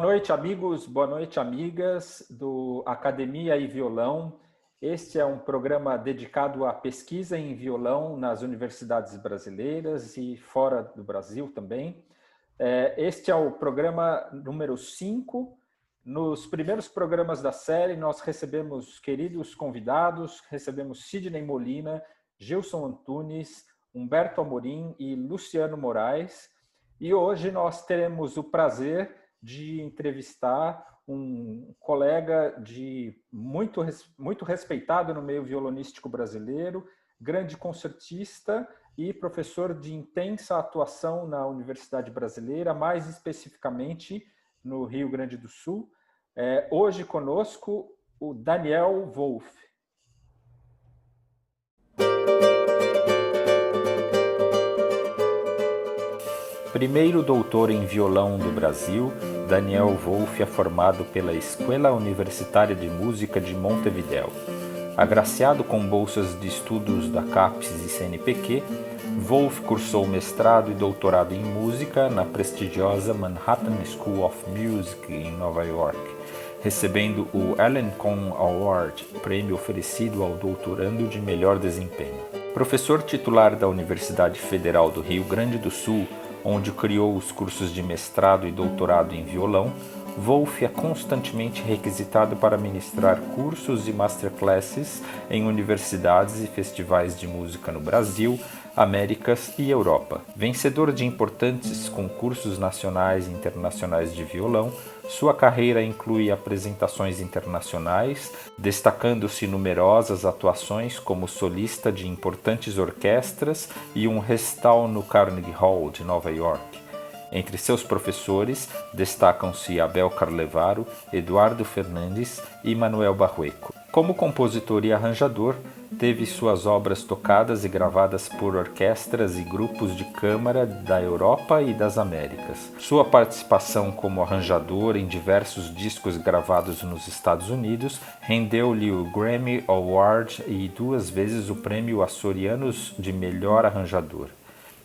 noite, amigos, boa noite, amigas do Academia e Violão. Este é um programa dedicado à pesquisa em violão nas universidades brasileiras e fora do Brasil também. Este é o programa número 5. Nos primeiros programas da série, nós recebemos queridos convidados, recebemos Sidney Molina, Gilson Antunes, Humberto Amorim e Luciano Moraes. E hoje nós teremos o prazer de entrevistar um colega muito respeitado no meio violonístico brasileiro, grande concertista e professor de intensa atuação na Universidade Brasileira, mais especificamente no Rio Grande do Sul. Hoje conosco o Daniel Wolff. Primeiro doutor em violão do Brasil, Daniel Wolff é formado pela Escola Universitária de Música de Montevideo. Agraciado com bolsas de estudos da CAPES e CNPq, Wolff cursou mestrado e doutorado em música na prestigiosa Manhattan School of Music em Nova York, recebendo o Alan Cohn Award, prêmio oferecido ao doutorando de melhor desempenho. Professor titular da Universidade Federal do Rio Grande do Sul, onde criou os cursos de mestrado e doutorado em violão, Wolff é constantemente requisitado para ministrar cursos e masterclasses em universidades e festivais de música no Brasil, Américas e Europa. Vencedor de importantes concursos nacionais e internacionais de violão, sua carreira inclui apresentações internacionais, destacando-se numerosas atuações como solista de importantes orquestras e um recital no Carnegie Hall de Nova York. Entre seus professores destacam-se Abel Carlevaro, Eduardo Fernandes e Manuel Barrueco. Como compositor e arranjador, teve suas obras tocadas e gravadas por orquestras e grupos de câmara da Europa e das Américas. Sua participação como arranjador em diversos discos gravados nos Estados Unidos rendeu-lhe o Grammy Award e 2 vezes o Prêmio Açorianos de Melhor Arranjador.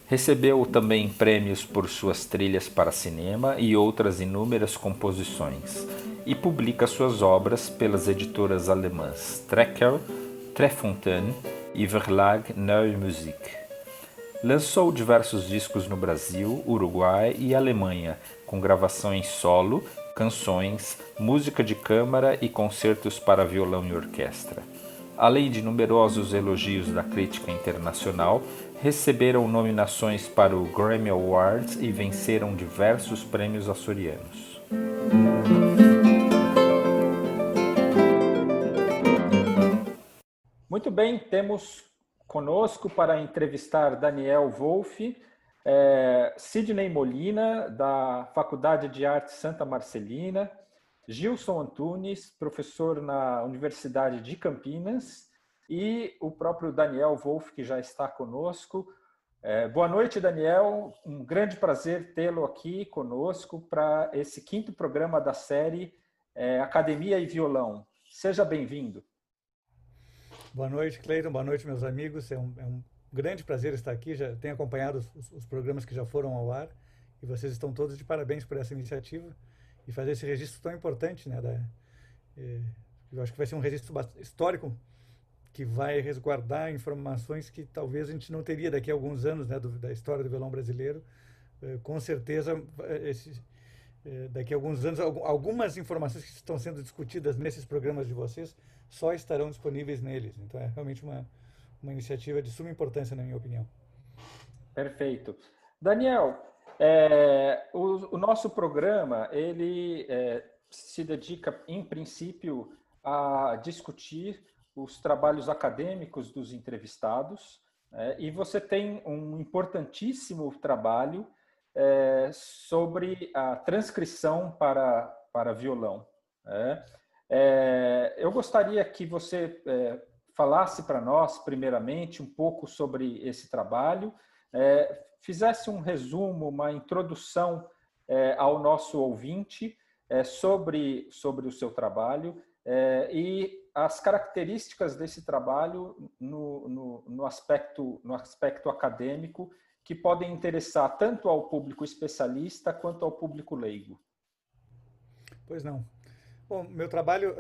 Recebeu também prêmios por suas trilhas para cinema e outras inúmeras composições, e publica suas obras pelas editoras alemãs Trecker, Trefontaine e Verlag Neue Musik. Lançou diversos discos no Brasil, Uruguai e Alemanha, com gravações solo, canções, música de câmara e concertos para violão e orquestra. Além de numerosos elogios da crítica internacional, receberam nominações para o Grammy Awards e venceram diversos prêmios açorianos. Muito bem, temos conosco para entrevistar Daniel Wolff, Sidney Molina, da Faculdade de Artes Santa Marcelina, Gilson Antunes, professor na Universidade de Campinas, e o próprio Daniel Wolff, que já está conosco. Boa noite, Daniel. Um grande prazer tê-lo aqui conosco para esse 5º programa da série Academia e Violão. Seja bem-vindo. Boa noite, Cleiton. Boa noite, meus amigos. É um grande prazer estar aqui. Já tenho acompanhado os programas que já foram ao ar e vocês estão todos de parabéns por essa iniciativa e fazer esse registro tão importante, né? Eu acho que vai ser um registro histórico que vai resguardar informações que talvez a gente não teria daqui a alguns anos, né, da história do violão brasileiro. Com certeza, daqui a alguns anos, algumas informações que estão sendo discutidas nesses programas de vocês só estarão disponíveis neles. Então, é realmente uma iniciativa de suma importância, na minha opinião. Perfeito. Daniel, o nosso programa ele se dedica, em princípio, a discutir os trabalhos acadêmicos dos entrevistados, e você tem um importantíssimo trabalho sobre a transcrição para violão. Eu gostaria que você falasse para nós, primeiramente, um pouco sobre esse trabalho, fizesse um resumo, uma introdução ao nosso ouvinte sobre o seu trabalho e as características desse trabalho no aspecto acadêmico, que podem interessar tanto ao público especialista quanto ao público leigo. Pois não. Bom, meu trabalho,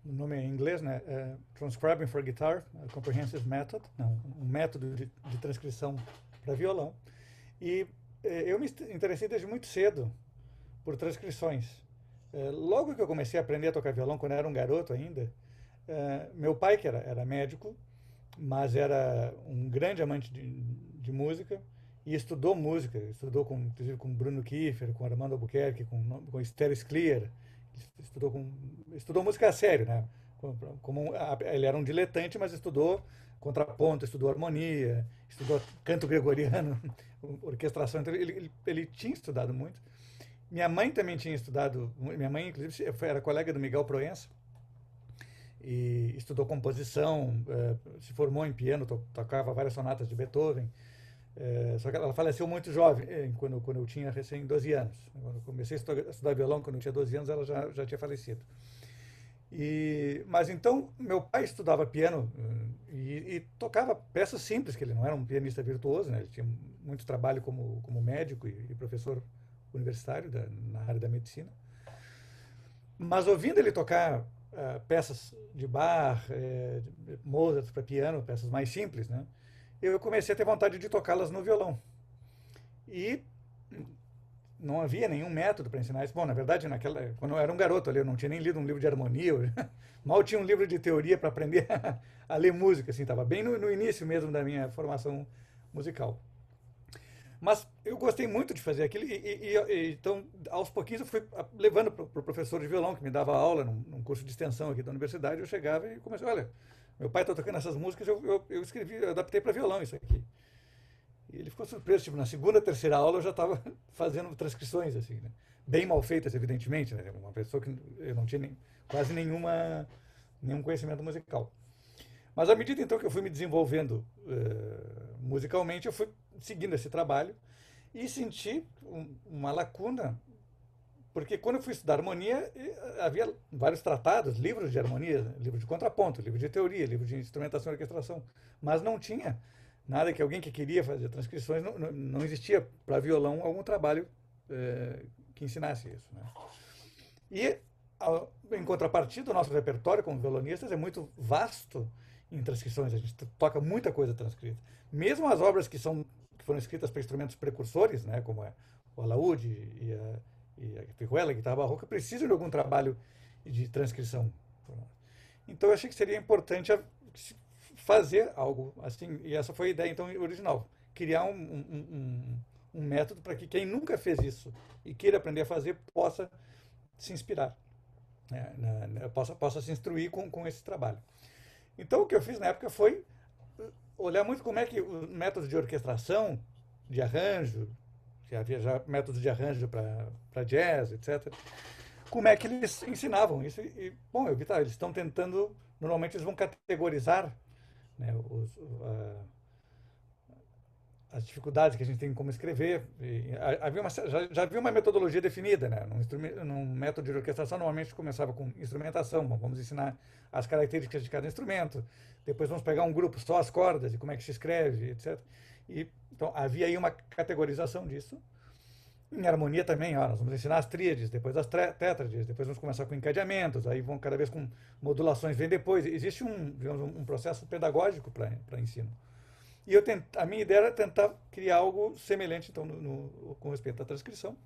o nome é em inglês, né? Transcribing for Guitar, a Comprehensive Method, não, um método de transcrição para violão. E eu me interessei desde muito cedo por transcrições. Logo que eu comecei a aprender a tocar violão, quando eu era um garoto ainda, meu pai, que era médico, mas era um grande amante de música e estudou música, estudou inclusive com Bruno Kiefer, com Armando Albuquerque, com Esther Clear, estudou música a sério, né? Ele era um diletante, mas estudou contraponto, estudou harmonia, estudou canto gregoriano, orquestração, então ele tinha estudado muito. Minha mãe também tinha estudado, minha mãe inclusive era colega do Miguel Proença, e estudou composição, se formou em piano, tocava várias sonatas de Beethoven. Só que ela faleceu muito jovem, quando eu tinha recém 12 anos. Quando eu comecei a estudar violão, quando eu tinha 12 anos, ela já tinha falecido. Mas então, meu pai estudava piano e tocava peças simples, que ele não era um pianista virtuoso, né? Ele tinha muito trabalho como médico e professor universitário na área da medicina. Mas ouvindo ele tocar peças de Bach, de Mozart para piano, peças mais simples, né? Eu comecei a ter vontade de tocá-las no violão. E não havia nenhum método para ensinar isso. Bom, na verdade, quando eu era um garoto ali, eu não tinha nem lido um livro de harmonia, mal tinha um livro de teoria para aprender a ler música, assim, estava bem no início mesmo da minha formação musical. Mas eu gostei muito de fazer aquilo, então, aos pouquinhos, eu fui levando para o professor de violão, que me dava aula num curso de extensão aqui da universidade. Eu chegava e comecei, olha, meu pai está tocando essas músicas, eu escrevi, eu adaptei para violão isso aqui. E ele ficou surpreso, tipo, na segunda, terceira aula eu já estava fazendo transcrições, assim, né? Bem mal feitas, evidentemente, né? Uma pessoa que eu não tinha quase nenhum conhecimento musical. Mas à medida então que eu fui me desenvolvendo musicalmente, eu fui seguindo esse trabalho e senti uma lacuna, porque quando eu fui estudar harmonia, havia vários tratados, livros de harmonia, livro de contraponto, livro de teoria, livro de instrumentação e orquestração, mas não tinha nada que alguém que queria fazer transcrições, não existia para violão algum trabalho que ensinasse isso, né? E, em contrapartida, o nosso repertório como violonistas é muito vasto em transcrições, a gente toca muita coisa transcrita. Mesmo as obras que foram escritas para instrumentos precursores, né, como o alaúde e a vihuela, a guitarra barroca, precisam de algum trabalho de transcrição. Então eu achei que seria importante fazer algo assim, e essa foi a ideia então original, criar um método para que quem nunca fez isso e queira aprender a fazer possa se inspirar, né, possa se instruir com esse trabalho. Então o que eu fiz na época foi olhar muito como é que o método de orquestração, de arranjo, que havia já métodos de arranjo para jazz, etc., como é que eles ensinavam isso. Bom, eu vi, eles estão tentando, normalmente eles vão categorizar, né, as dificuldades que a gente tem como escrever. Já havia uma metodologia definida, né? Num método de orquestração, normalmente começava com instrumentação. Bom, vamos ensinar as características de cada instrumento, depois vamos pegar um grupo só as cordas e como é que se escreve, etc. Então havia aí uma categorização disso. Em harmonia também, nós vamos ensinar as tríades, depois as tétrades, depois vamos começar com encadeamentos, aí vão cada vez com modulações, vem depois. Existe um processo pedagógico para ensino. E a minha ideia era tentar criar algo semelhante então, com respeito à transcrição.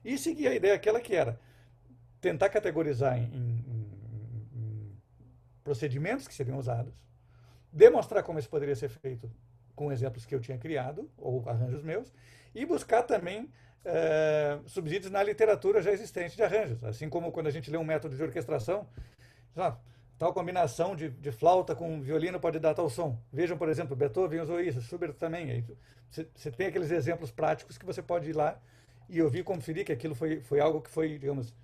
E seguir a ideia aquela que era tentar categorizar em procedimentos que seriam usados, demonstrar como isso poderia ser feito com exemplos que eu tinha criado, ou arranjos meus, e buscar também subsídios na literatura já existente de arranjos. Assim como quando a gente lê um método de orquestração, tal combinação de flauta com violino pode dar tal som. Vejam, por exemplo, Beethoven usou isso, Schubert também. Você tem aqueles exemplos práticos que você pode ir lá e ouvir, conferir que aquilo foi algo que foi, digamos,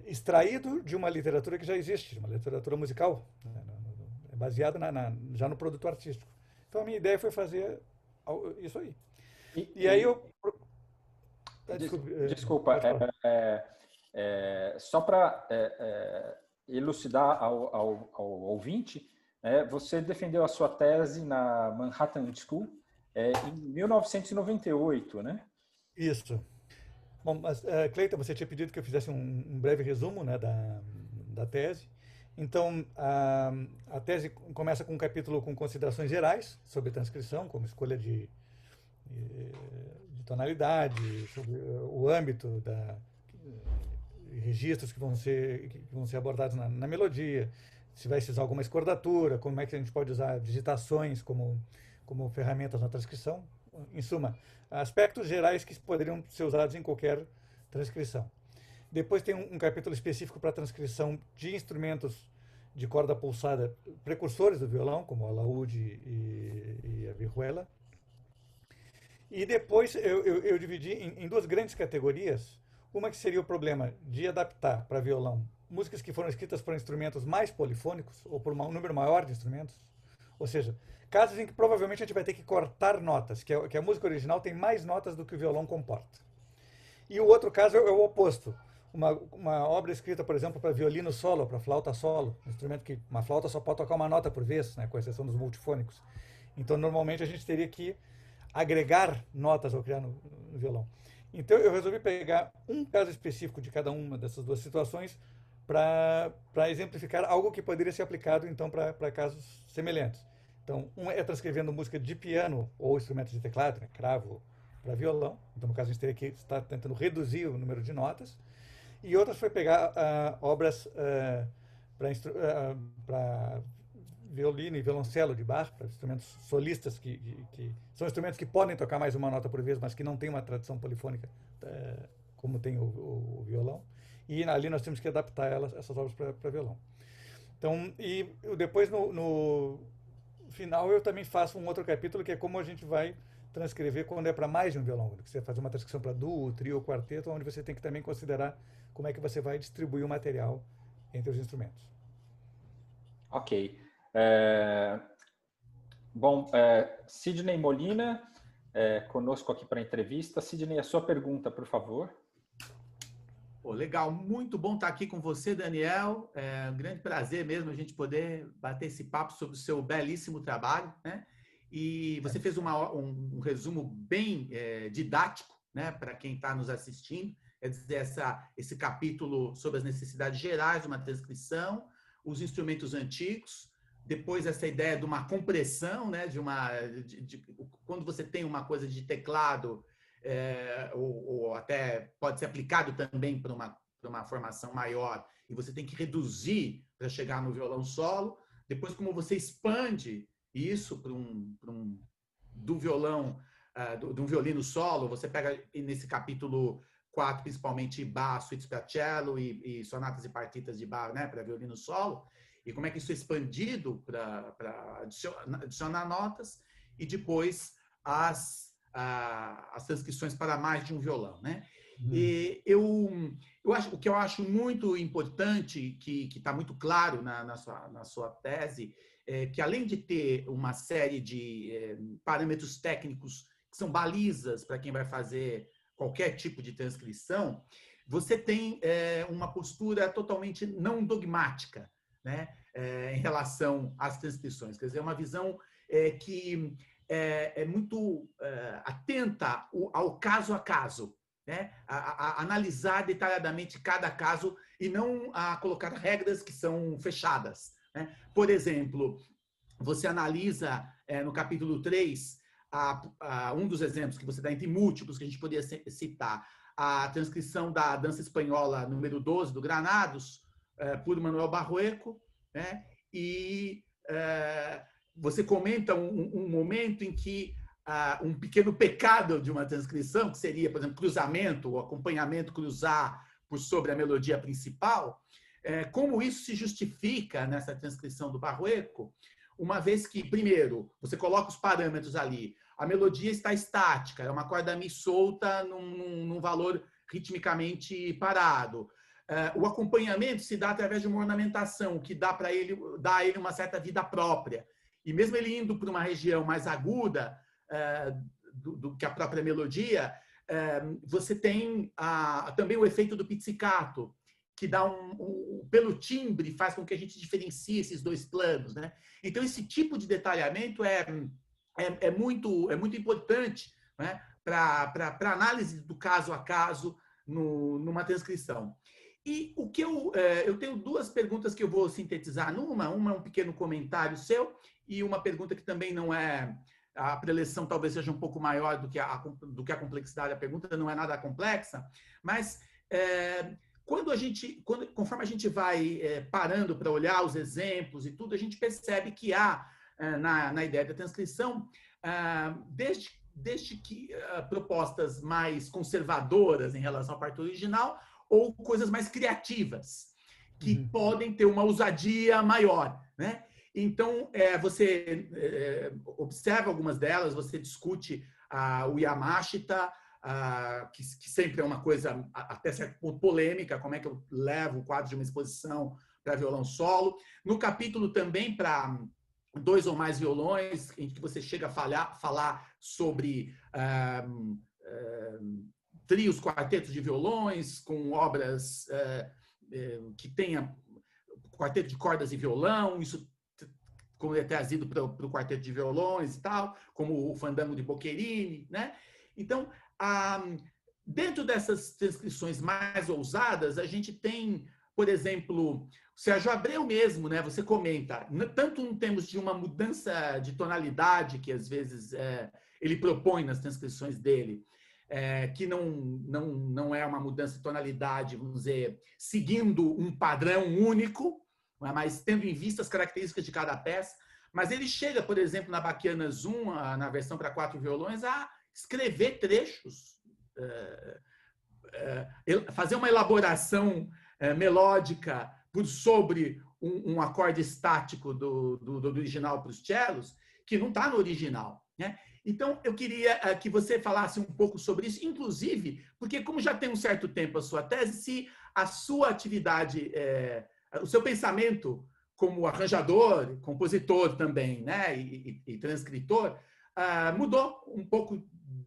extraído de uma literatura que já existe, de uma literatura musical, né, baseada já no produto artístico. Então a minha ideia foi fazer isso aí. E aí eu... Desculpa, só para elucidar ao ouvinte, você defendeu a sua tese na Manhattan School em 1998, né? Isso. Bom, mas, Cleiton, você tinha pedido que eu fizesse um breve resumo, né, da tese. Então, a tese começa com um capítulo com considerações gerais sobre transcrição, como escolha de tonalidade, sobre o âmbito registros que vão ser abordados na melodia, se vai se usar alguma escordatura, como é que a gente pode usar digitações como ferramentas na transcrição. Em suma, aspectos gerais que poderiam ser usados em qualquer transcrição. Depois tem um capítulo específico para a transcrição de instrumentos de corda pulsada precursores do violão, como o alaúde e a vihuela. E depois eu dividi em duas grandes categorias. Uma que seria o problema de adaptar para violão músicas que foram escritas por instrumentos mais polifônicos, ou por um número maior de instrumentos. Ou seja, casos em que provavelmente a gente vai ter que cortar notas, que a música original tem mais notas do que o violão comporta. E o outro caso é o oposto. Uma obra escrita, por exemplo, para violino solo, para flauta solo, um instrumento que uma flauta só pode tocar uma nota por vez, né, com exceção dos multifônicos. Então, normalmente, a gente teria que agregar notas ao criar no violão. Então, eu resolvi pegar um caso específico de cada uma dessas duas situações para exemplificar algo que poderia ser aplicado, então, para casos semelhantes. Então, um é transcrevendo música de piano ou instrumentos de teclado, né, cravo, para violão. Então, no caso, a gente teria que estar tentando reduzir o número de notas. E outras foi pegar obras para violino e violoncelo de Bach, para instrumentos solistas, que são instrumentos que podem tocar mais uma nota por vez, mas que não tem uma tradição polifônica como tem o violão. E ali nós temos que adaptar essas obras para violão. Então, e depois no final eu também faço um outro capítulo que é como a gente vai transcrever quando é para mais de um violão. Você faz uma transcrição para duo, trio ou quarteto, onde você tem que também considerar como é que você vai distribuir o material entre os instrumentos. Ok. Bom, Sidney Molina, conosco aqui para a entrevista. Sidney, a sua pergunta, por favor. Pô, legal, muito bom estar aqui com você, Daniel. É um grande prazer mesmo a gente poder bater esse papo sobre o seu belíssimo trabalho, né? E você fez um resumo bem didático, né, para quem está nos assistindo. Quer dizer, esse capítulo sobre as necessidades gerais de uma transcrição, os instrumentos antigos, depois essa ideia de uma compressão, né, quando você tem uma coisa de teclado, ou até pode ser aplicado também para uma formação maior, e você tem que reduzir para chegar no violão solo. Depois, como você expande isso do violão, de um violino solo, você pega nesse capítulo 4, principalmente Bach, suítes para cello e sonatas e partitas de Bach, né, para violino solo, e como é que isso é expandido para adicionar notas, e depois as transcrições para mais de um violão, né? E o que eu acho muito importante, que está muito claro na sua tese, é que além de ter uma série de parâmetros técnicos que são balizas para quem vai fazer qualquer tipo de transcrição, você tem uma postura totalmente não dogmática, né, em relação às transcrições. Quer dizer, uma visão que é muito atenta ao caso a caso, né? A analisar detalhadamente cada caso e não a colocar regras que são fechadas, né? Por exemplo, você analisa no capítulo 3, um dos exemplos que você dá entre múltiplos que a gente poderia citar, a transcrição da dança espanhola número 12 do Granados, por Manuel Barrueco, né? E você comenta um momento em que um pequeno pecado de uma transcrição, que seria, por exemplo, cruzamento, o acompanhamento cruzar por sobre a melodia principal, como isso se justifica nessa transcrição do Barrueco, uma vez que, primeiro, você coloca os parâmetros ali, a melodia está estática, é uma corda mi solta num valor ritmicamente parado. O acompanhamento se dá através de uma ornamentação que dá a ele uma certa vida própria. E mesmo ele indo para uma região mais aguda do que a própria melodia, você tem também o efeito do pizzicato, que dá pelo timbre, faz com que a gente diferencie esses dois planos, né? Então, esse tipo de detalhamento é muito importante, né, para análise do caso a caso numa transcrição. E o que eu tenho duas perguntas que eu vou sintetizar uma é um pequeno comentário seu e uma pergunta que também não é, a preleção talvez seja um pouco maior do que a complexidade da pergunta, não é nada complexa, mas conforme a gente vai parando para olhar os exemplos e tudo, a gente percebe que há, na ideia da transcrição, desde que propostas mais conservadoras em relação à parte original ou coisas mais criativas, que podem ter uma ousadia maior, né? Então, você observa algumas delas, você discute o Yamashita, que sempre é uma coisa até certo ponto polêmica, como é que eu levo o quadro de uma exposição para violão solo. No capítulo também para 2 ou mais violões, em que você chega a falar sobre trios, quartetos de violões, com obras que tenha quarteto de cordas e violão, isso como é trazido para o quarteto de violões e tal, como o Fandango de Boccherini, né? Então, dentro dessas transcrições mais ousadas, a gente tem, por exemplo, o Sérgio Abreu mesmo, né? Você comenta, tanto em termos de uma mudança de tonalidade, que às vezes ele propõe nas transcrições dele, que não é uma mudança de tonalidade, vamos dizer, seguindo um padrão único, mas tendo em vista as características de cada peça. Mas ele chega, por exemplo, na Bachianas 1, na versão para 4 violões, a escrever trechos, fazer uma elaboração melódica sobre um acorde estático do original para os cellos, que não está no original, né? Então, eu queria que você falasse um pouco sobre isso, inclusive, porque como já tem um certo tempo a sua tese, se a sua atividade, o seu pensamento como arranjador, compositor também, né, e transcritor, mudou um pouco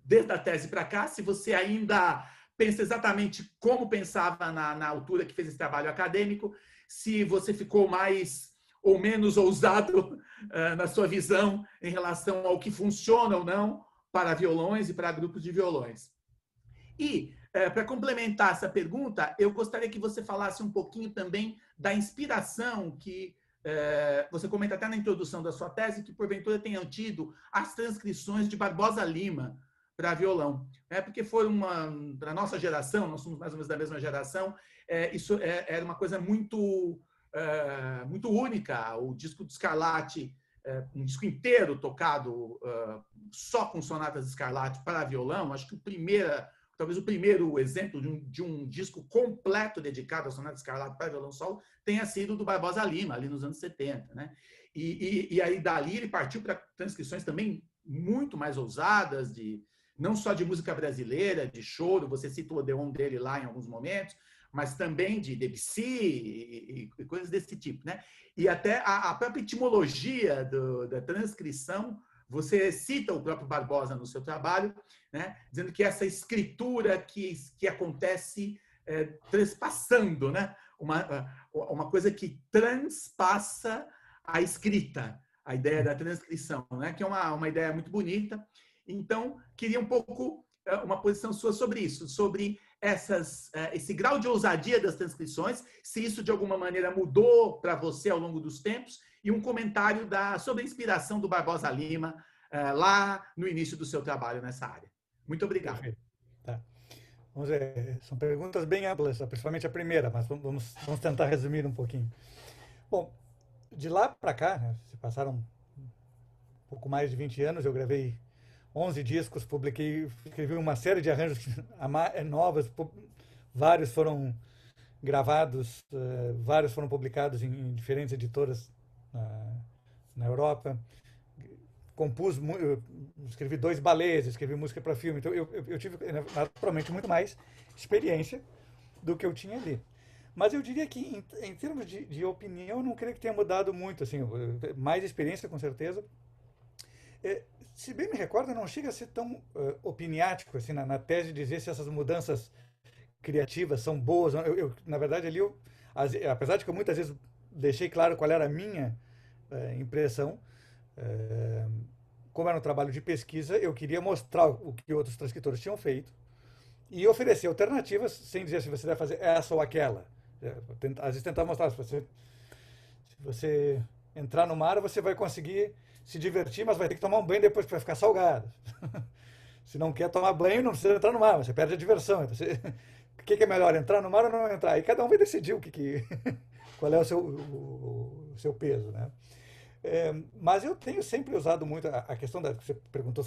desde a tese para cá, se você ainda pensa exatamente como pensava na altura que fez esse trabalho acadêmico, se você ficou mais ou menos ousado na sua visão em relação ao que funciona ou não para violões e para grupos de violões. E, para complementar essa pergunta, eu gostaria que você falasse um pouquinho também da inspiração que você comenta até na introdução da sua tese, que porventura tenham tido as transcrições de Barbosa Lima para violão. Porque foram para a nossa geração, nós somos mais ou menos da mesma geração, isso era uma coisa muito única. O disco de Scarlatti, um disco inteiro tocado só com sonatas de Scarlatti para violão, acho que talvez o primeiro exemplo de um disco completo dedicado a sonatas de Scarlatti para violão solo tenha sido do Barbosa Lima, ali nos anos 70, né? E aí dali ele partiu para transcrições também muito mais ousadas, não só de música brasileira, de choro, você cita o Odeon dele lá em alguns momentos, mas também de Debussy e coisas desse tipo, né? E até a própria etimologia da transcrição, você cita o próprio Barbosa no seu trabalho, né? Dizendo que essa escritura que acontece transpassando, né? Uma coisa que transpassa a escrita, a ideia da transcrição, né? Que é uma ideia muito bonita. Então, queria um pouco uma posição sua sobre isso, sobre esse grau de ousadia das transcrições, se isso de alguma maneira mudou para você ao longo dos tempos, e um comentário sobre a inspiração do Barbosa Lima lá no início do seu trabalho nessa área. Muito obrigado. Perfeito. Tá. Vamos ver, são perguntas bem amplas, principalmente a primeira, mas vamos tentar resumir um pouquinho. Bom, de lá para cá, né, se passaram um pouco mais de 20 anos, eu gravei 11 discos, escrevi uma série de arranjos novos, vários foram gravados, vários foram publicados em diferentes editoras na Europa. Escrevi 2 balés, escrevi música para filme, então eu tive naturalmente muito mais experiência do que eu tinha ali. Mas eu diria que em termos de opinião, eu não creio que tenha mudado muito, assim, mais experiência com certeza. Se bem me recordo, não chega a ser tão opiniático assim, na tese de dizer se essas mudanças criativas são boas. Na verdade, ali, apesar de que eu muitas vezes deixei claro qual era a minha impressão, como era um trabalho de pesquisa, eu queria mostrar o que outros transcritores tinham feito e oferecer alternativas sem dizer se você deve fazer essa ou aquela. Às vezes tentar mostrar, se você entrar no mar, você vai conseguir se divertir, mas vai ter que tomar um banho depois, porque vai ficar salgado. Se não quer tomar banho, não precisa entrar no mar, você perde a diversão. Então, o que é melhor, entrar no mar ou não entrar? E cada um vai decidir qual é o seu peso, né? Mas eu tenho sempre usado muito a questão que você perguntou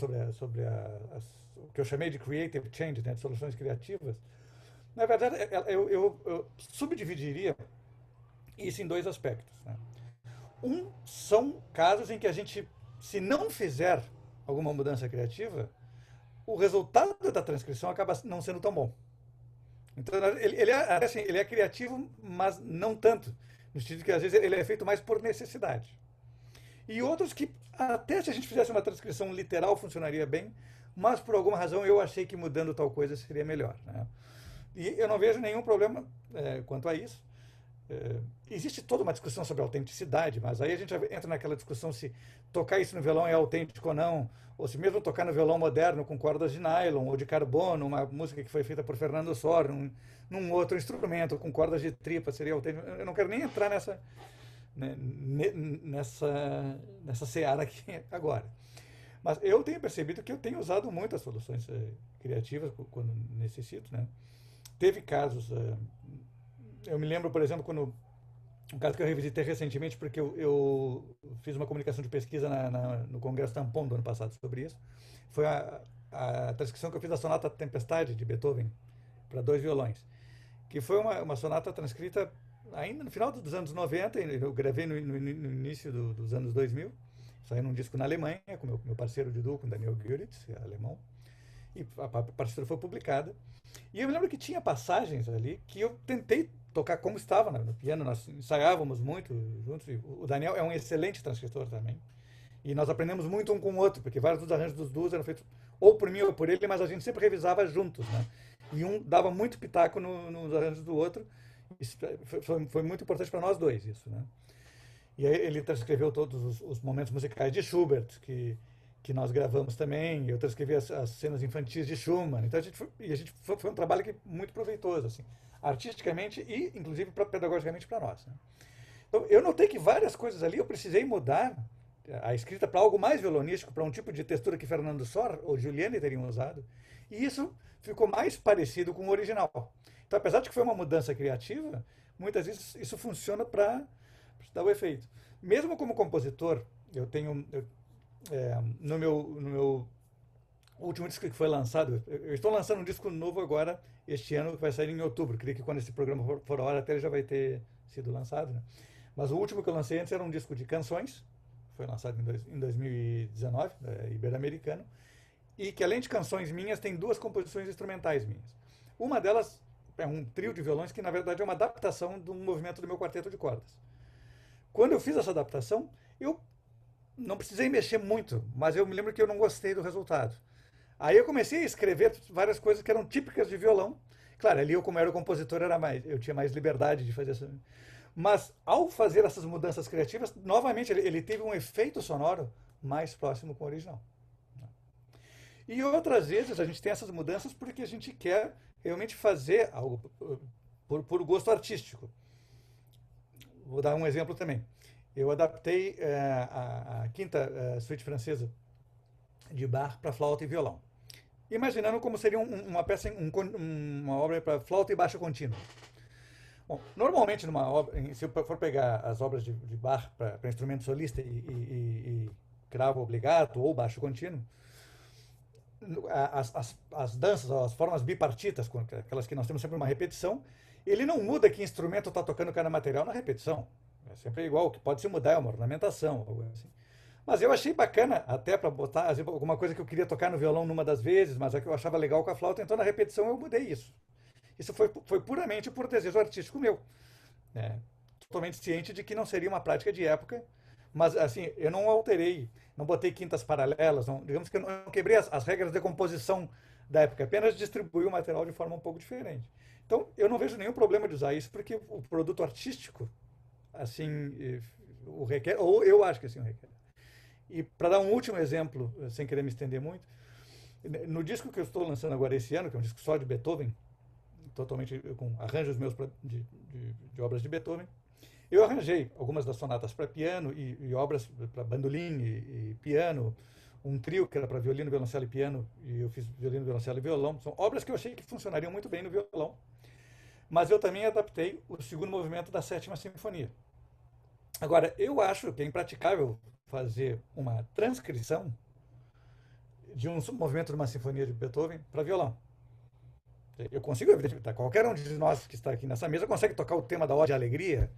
o que eu chamei de creative change, né, de soluções criativas. Na verdade, eu subdividiria isso em dois aspectos, né? Um são casos em que a gente, se não fizer alguma mudança criativa, o resultado da transcrição acaba não sendo tão bom. Então, ele é criativo, mas não tanto, no sentido que às vezes ele é feito mais por necessidade. E outros que, até se a gente fizesse uma transcrição literal, funcionaria bem, mas por alguma razão eu achei que mudando tal coisa seria melhor, né? E eu não vejo nenhum problema quanto a isso. Existe toda uma discussão sobre autenticidade, mas aí a gente entra naquela discussão se tocar isso no violão é autêntico ou não, ou se mesmo tocar no violão moderno com cordas de nylon ou de carbono, uma música que foi feita por Fernando Sor, num outro instrumento com cordas de tripa, seria autêntico. Eu não quero nem entrar né, nessa seara aqui agora. Mas eu tenho percebido que eu tenho usado muitas soluções criativas quando necessito, né? Teve casos, eu me lembro, por exemplo, um caso que eu revisitei recentemente, porque eu fiz uma comunicação de pesquisa no Congresso Tampon do ano passado sobre isso. Foi a transcrição que eu fiz da Sonata Tempestade, de Beethoven, para 2 violões, que foi uma sonata transcrita ainda no final dos anos 90, eu gravei no início dos anos 2000, saiu num disco na Alemanha, com meu parceiro de duo, com Daniel Güritz, alemão, e a partitura foi publicada. E eu me lembro que tinha passagens ali que eu tentei tocar como estava no piano, nós ensaiávamos muito juntos, e o Daniel é um excelente transcritor também, e nós aprendemos muito um com o outro, porque vários dos arranjos dos duos eram feitos ou por mim ou por ele, mas a gente sempre revisava juntos, né? E um dava muito pitaco nos arranjos do outro. Isso foi muito importante para nós dois, isso, né? E aí ele transcreveu todos os momentos musicais de Schubert, que nós gravamos também. Eu transcrevi as cenas infantis de Schumann. Então foi um trabalho muito proveitoso, assim, artisticamente e, inclusive, pedagogicamente para nós, né? Então, eu notei que várias coisas ali eu precisei mudar a escrita para algo mais violonístico, para um tipo de textura que Fernando Sor ou Giuliani teriam usado. E isso ficou mais parecido com o original. Então, apesar de que foi uma mudança criativa, muitas vezes isso funciona para dar o efeito. Mesmo como compositor, no meu último disco que foi lançado, eu estou lançando um disco novo agora, este ano, que vai sair em outubro. Creio que quando esse programa for ao ar, até ele já vai ter sido lançado, né? Mas o último que eu lancei antes era um disco de canções, foi lançado em 2019, ibero-americano, e que além de canções minhas, tem 2 composições instrumentais minhas. Uma delas é um trio de violões que, na verdade, é uma adaptação de um movimento do meu quarteto de cordas. Quando eu fiz essa adaptação, eu não precisei mexer muito, mas eu me lembro que eu não gostei do resultado. Aí eu comecei a escrever várias coisas que eram típicas de violão. Claro, ali eu, como era o compositor, eu tinha mais liberdade de fazer isso. Mas, ao fazer essas mudanças criativas, novamente, ele teve um efeito sonoro mais próximo com o original. E outras vezes a gente tem essas mudanças porque a gente quer realmente fazer algo por gosto artístico. Vou dar um exemplo também. Eu adaptei a quinta suíte francesa de Bach para flauta e violão, imaginando como seria uma peça, uma obra para flauta e baixo contínuo. Bom, normalmente numa obra, se eu for pegar as obras de Bach para instrumento solista e cravo obligato ou baixo contínuo, as danças, as formas bipartitas, aquelas que nós temos sempre uma repetição, ele não muda que instrumento está tocando cada material na repetição. É sempre igual, o que pode se mudar é uma ornamentação, algo assim. Mas eu achei bacana, até para botar alguma coisa que eu queria tocar no violão numa das vezes, mas é que eu achava legal com a flauta, então na repetição eu mudei isso. Isso foi puramente por desejo artístico meu, né? Totalmente ciente de que não seria uma prática de época, mas assim, eu não alterei, não botei quintas paralelas, digamos que eu não quebrei as regras de composição da época, apenas distribuí o material de forma um pouco diferente. Então, eu não vejo nenhum problema de usar isso, porque o produto artístico, assim, o requer, ou eu acho que assim o requer. E para dar um último exemplo, sem querer me estender muito, No disco que eu estou lançando agora esse ano, que é um disco só de Beethoven, totalmente com arranjos meus de obras de Beethoven, eu arranjei algumas das sonatas para piano e obras para bandolim e piano, um trio que era para violino, violoncelo e piano, e eu fiz violino, violoncelo e violão. São obras que eu achei que funcionariam muito bem no violão, mas eu também adaptei o segundo movimento da Sétima Sinfonia. Agora, eu acho que é impraticável fazer uma transcrição de um movimento de uma sinfonia de Beethoven para violão. Eu consigo, evidentemente, qualquer um de nós que está aqui nessa mesa consegue tocar o tema da Ode à Alegria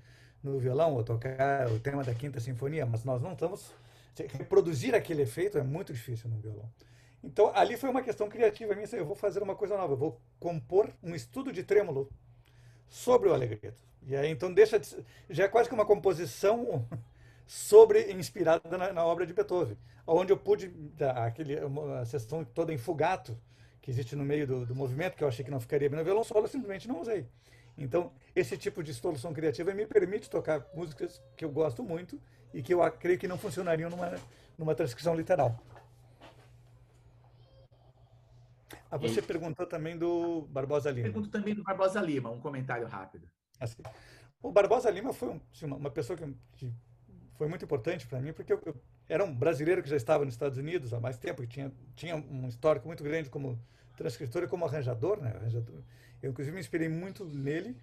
no violão, ou tocar o tema da Quinta Sinfonia, mas nós não estamos... Reproduzir aquele efeito é muito difícil no violão. Então, ali foi uma questão criativa minha, eu vou fazer uma coisa nova, eu vou compor um estudo de trêmolo sobre o Allegretto. E aí, então, já é quase que uma composição inspirada na obra de Beethoven, onde eu pude, a sessão toda em fugato, que existe no meio do movimento, que eu achei que não ficaria bem no violão solo, eu simplesmente não usei. Então, esse tipo de solução criativa me permite tocar músicas que eu gosto muito e que eu creio que não funcionariam numa transcrição literal. Você perguntou também do Barbosa Lima. Pergunto também do Barbosa Lima, um comentário rápido. Assim, o Barbosa Lima foi uma pessoa que foi muito importante para mim, porque eu era um brasileiro que já estava nos Estados Unidos há mais tempo, que tinha um histórico muito grande como transcritor e como arranjador, né? Eu, inclusive, me inspirei muito nele,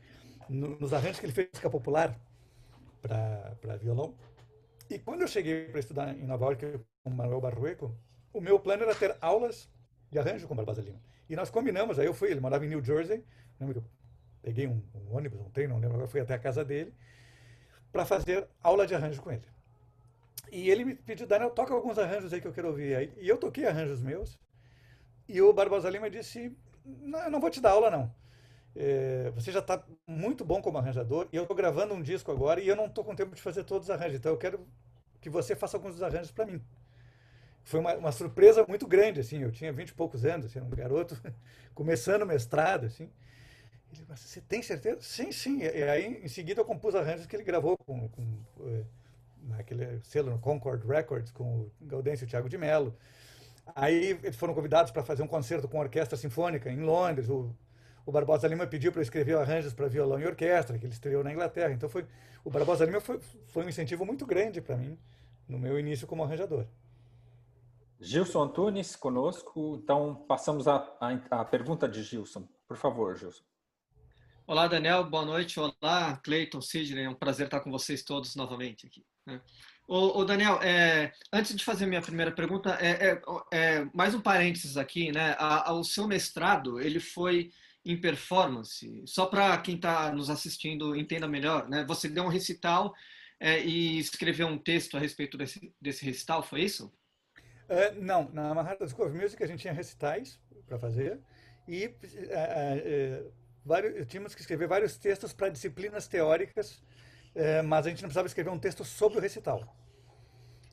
nos arranjos que ele fez música popular para violão. E quando eu cheguei para estudar em Nova York com o Manuel Barrueco, o meu plano era ter aulas de arranjo com o Barbosa Lima. E nós combinamos, aí eu fui, ele morava em New Jersey, lembro que eu peguei um ônibus, um trem, não lembro, eu fui até a casa dele, para fazer aula de arranjo com ele. E ele me pediu, Daniel, toca alguns arranjos aí que eu quero ouvir. E eu toquei arranjos meus, e o Barbosa Lima disse, não, eu não vou te dar aula, não. Você já está muito bom como arranjador, e eu estou gravando um disco agora, e eu não estou com tempo de fazer todos os arranjos, então eu quero que você faça alguns dos arranjos para mim. Foi uma surpresa muito grande, assim, eu tinha 20 e poucos anos, assim, um garoto começando o mestrado, assim. Ele disse, você tem certeza? Sim, sim. E aí, em seguida, eu compus arranjos que ele gravou naquele selo no Concord Records, com o Gaudêncio e o Thiago de Mello. Aí eles foram convidados para fazer um concerto com a orquestra sinfônica em Londres. O Barbosa Lima pediu para eu escrever arranjos para violão e orquestra, que ele estreou na Inglaterra. Então o Barbosa Lima foi um incentivo muito grande para mim no meu início como arranjador. Gilson Antunes conosco, então passamos à pergunta de Gilson. Por favor, Gilson. Olá, Daniel, boa noite. Olá, Cleiton, Sidney, é um prazer estar com vocês todos novamente aqui. Ô Daniel, antes de fazer minha primeira pergunta, mais um parênteses aqui, né? O seu mestrado, ele foi em performance, só para quem está nos assistindo entenda melhor, né? Você deu um recital e escreveu um texto a respeito desse recital, foi isso? Não, na Manhattan School of Music a gente tinha recitais para fazer e tínhamos que escrever vários textos para disciplinas teóricas, mas a gente não precisava escrever um texto sobre o recital.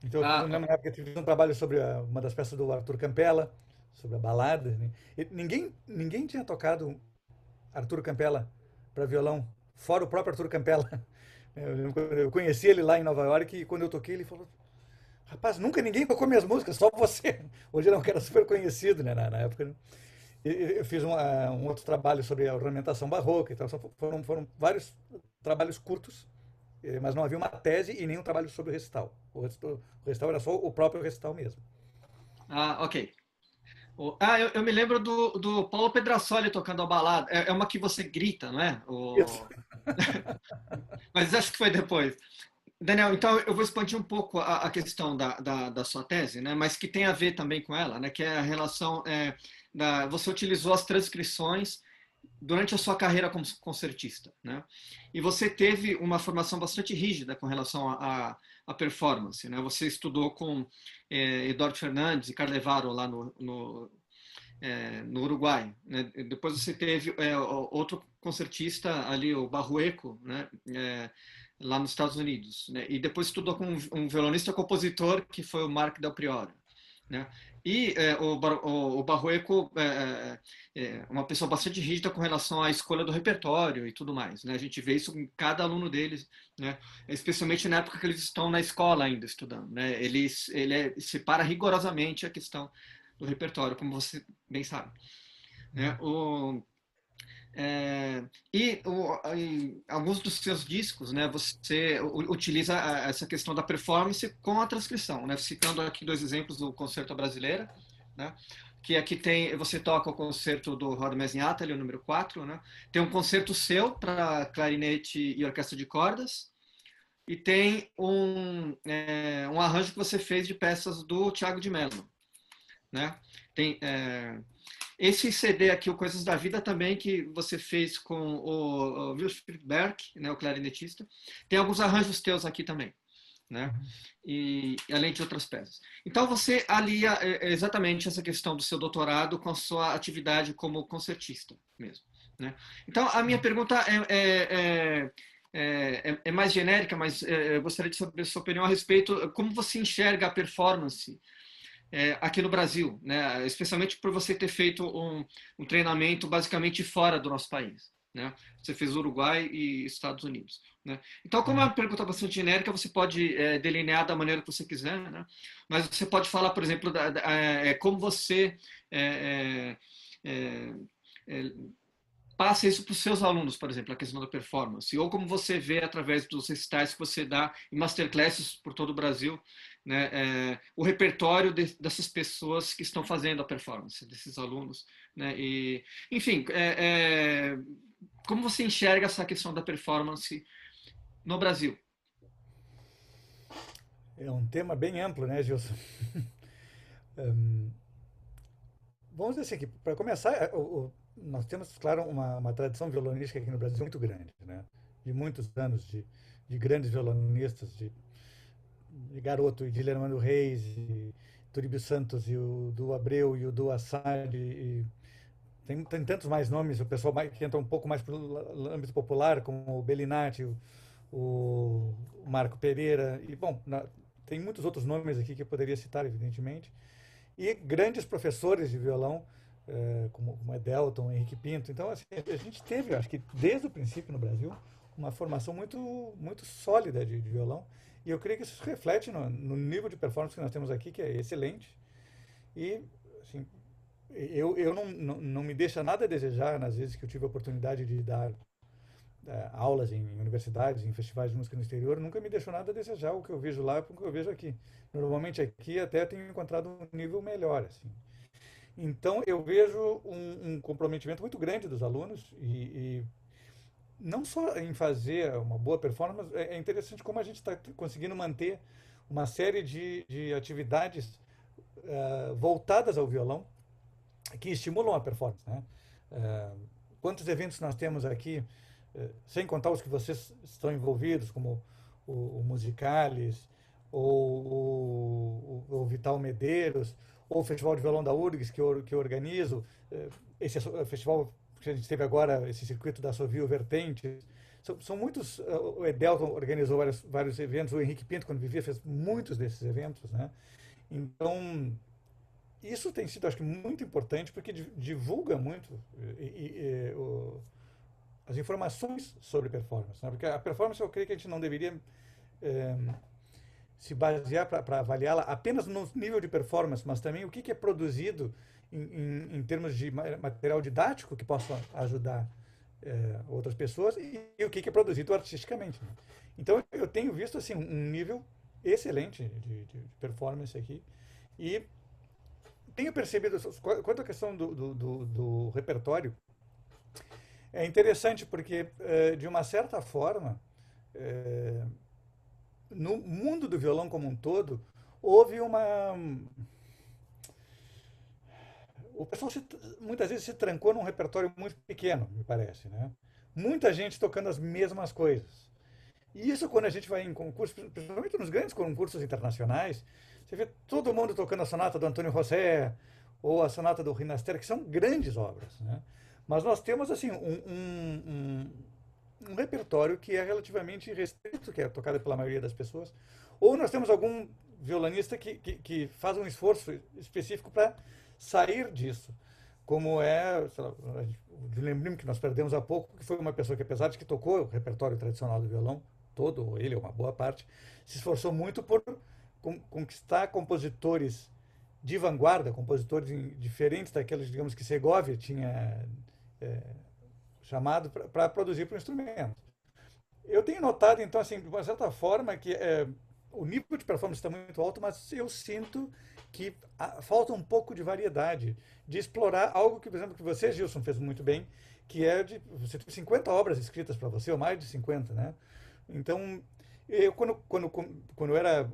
Então, eu lembro na época que eu fiz um trabalho sobre uma das peças do Arthur Campella, sobre a balada. Né? Ninguém tinha tocado Arthur Campella para violão, fora o próprio Arthur Campella. Eu conheci ele lá em Nova York e quando eu toquei ele falou, rapaz, nunca ninguém tocou minhas músicas, só você. Hoje ele é um cara super conhecido, né, na época. Né? Eu fiz um outro trabalho sobre a ornamentação barroca, então foram vários trabalhos curtos, mas não havia uma tese e nenhum trabalho sobre o recital. O recital era só o próprio recital mesmo. Ok. Eu me lembro do Paulo Pedrassoli tocando a balada. É uma que você grita, não é? Isso. Mas acho que foi depois. Daniel, então eu vou expandir um pouco a questão da sua tese, né? Mas que tem a ver também com ela, né? Que é a relação você utilizou as transcrições durante a sua carreira como concertista, né? E você teve uma formação bastante rígida com relação à performance, né? Você estudou com Eduardo Fernandes e Carlevaro lá no Uruguai, né? Depois você teve outro concertista ali, o Barrueco, né? Lá nos Estados Unidos, né? E depois estudou com um violonista-compositor que foi o Marc Del Priore, né? E o Barrueco é uma pessoa bastante rígida com relação à escolha do repertório e tudo mais, né? A gente vê isso em cada aluno deles, né? Especialmente na época que eles estão na escola ainda estudando, né? Ele separa rigorosamente a questão do repertório, como você bem sabe. Né? Em alguns dos seus discos, né, você utiliza essa questão da performance com a transcrição, né? Citando aqui 2 exemplos do Concerto Brasileira, né? Que aqui você toca o concerto do Rod Mesniatel, o número 4, né? Tem um concerto seu para clarinete e orquestra de cordas, e tem um arranjo que você fez de peças do Thiago de Mello, né? Tem esse CD aqui, o Coisas da Vida, também, que você fez com o Wilfried Berg, né, o clarinetista. Tem alguns arranjos teus aqui também, né? E além de outras peças. Então você alia exatamente essa questão do seu doutorado com a sua atividade como concertista mesmo, né? Então a minha pergunta é mais genérica, mas eu gostaria de saber a sua opinião a respeito como você enxerga a performance aqui no Brasil, né? Especialmente por você ter feito um treinamento basicamente fora do nosso país, né? Você fez Uruguai e Estados Unidos, né? Então, como é uma pergunta bastante genérica, você pode delinear da maneira que você quiser, né? Mas você pode falar, por exemplo, como você passa isso para os seus alunos, por exemplo, a questão da performance, ou como você vê através dos recitais que você dá em masterclasses por todo o Brasil, né, o repertório dessas pessoas que estão fazendo a performance, desses alunos, né, e, enfim, como você enxerga essa questão da performance no Brasil? É um tema bem amplo, né, Gilson? Vamos dizer assim, que para começar, nós temos, claro, uma tradição violonística aqui no Brasil muito grande, né? De muitos anos de grandes violonistas, de Garoto e Guilherme Armando Reis, e Turíbio Santos, e o Du Abreu, e o Du Assad, e tem tantos mais nomes, o pessoal que entra um pouco mais para o âmbito popular, como o Bellinati, o Marco Pereira, e, bom, tem muitos outros nomes aqui que eu poderia citar, evidentemente, e grandes professores de violão, como Edelton, Henrique Pinto. Então, assim, a gente teve, acho que desde o princípio no Brasil, uma formação muito, muito sólida de violão, e eu creio que isso se reflete no nível de performance que nós temos aqui, que é excelente, e, assim, eu não me deixa nada a desejar nas vezes que eu tive a oportunidade de dar aulas em universidades, em festivais de música no exterior, nunca me deixou nada a desejar o que eu vejo lá com o que eu vejo aqui. Normalmente aqui até tenho encontrado um nível melhor, assim. Então eu vejo um comprometimento muito grande dos alunos e não só em fazer uma boa performance, é interessante como a gente está conseguindo manter uma série de atividades voltadas ao violão que estimulam a performance, né? Quantos eventos nós temos aqui, sem contar os que vocês estão envolvidos, como o Musicalis, ou o Vital Medeiros, ou o Festival de Violão da URGS, que eu organizo, esse festival que a gente teve agora, esse circuito da Assovio Vertentes. São muitos, o Edelton organizou vários eventos, o Henrique Pinto, quando vivia, fez muitos desses eventos, né? Então, isso tem sido, acho que, muito importante, porque divulga muito as informações sobre performance, né? Porque a performance, eu creio que a gente não deveria se basear para avaliá-la apenas no nível de performance, mas também o que é produzido em termos de material didático que possa ajudar outras pessoas e o que é produzido artisticamente, né? Então, eu tenho visto assim, um nível excelente de performance aqui e tenho percebido, quanto à questão do repertório, é interessante porque, de uma certa forma, no mundo do violão como um todo, houve o pessoal muitas vezes se trancou num repertório muito pequeno, me parece, né? Muita gente tocando as mesmas coisas. E isso, quando a gente vai em concursos, principalmente nos grandes concursos internacionais, você vê todo mundo tocando a sonata do Antônio José ou a sonata do Rinaster, que são grandes obras, né? Mas nós temos assim um repertório que é relativamente restrito, que é tocado pela maioria das pessoas, ou nós temos algum violonista que faz um esforço específico para sair disso, como sei lá, o Lembrimo, que nós perdemos há pouco, que foi uma pessoa que, apesar de que tocou o repertório tradicional do violão, todo, ou ele, uma boa parte, se esforçou muito por conquistar compositores de vanguarda, compositores diferentes daqueles, digamos, que Segovia tinha chamado para produzir para o instrumento. Eu tenho notado, então, assim, de uma certa forma, que o nível de performance está muito alto, mas eu sinto que falta um pouco de variedade, de explorar algo que, por exemplo, que você, Gilson, fez muito bem, que é de você tem 50 obras escritas para você, ou mais de 50, né? Então, eu quando eu era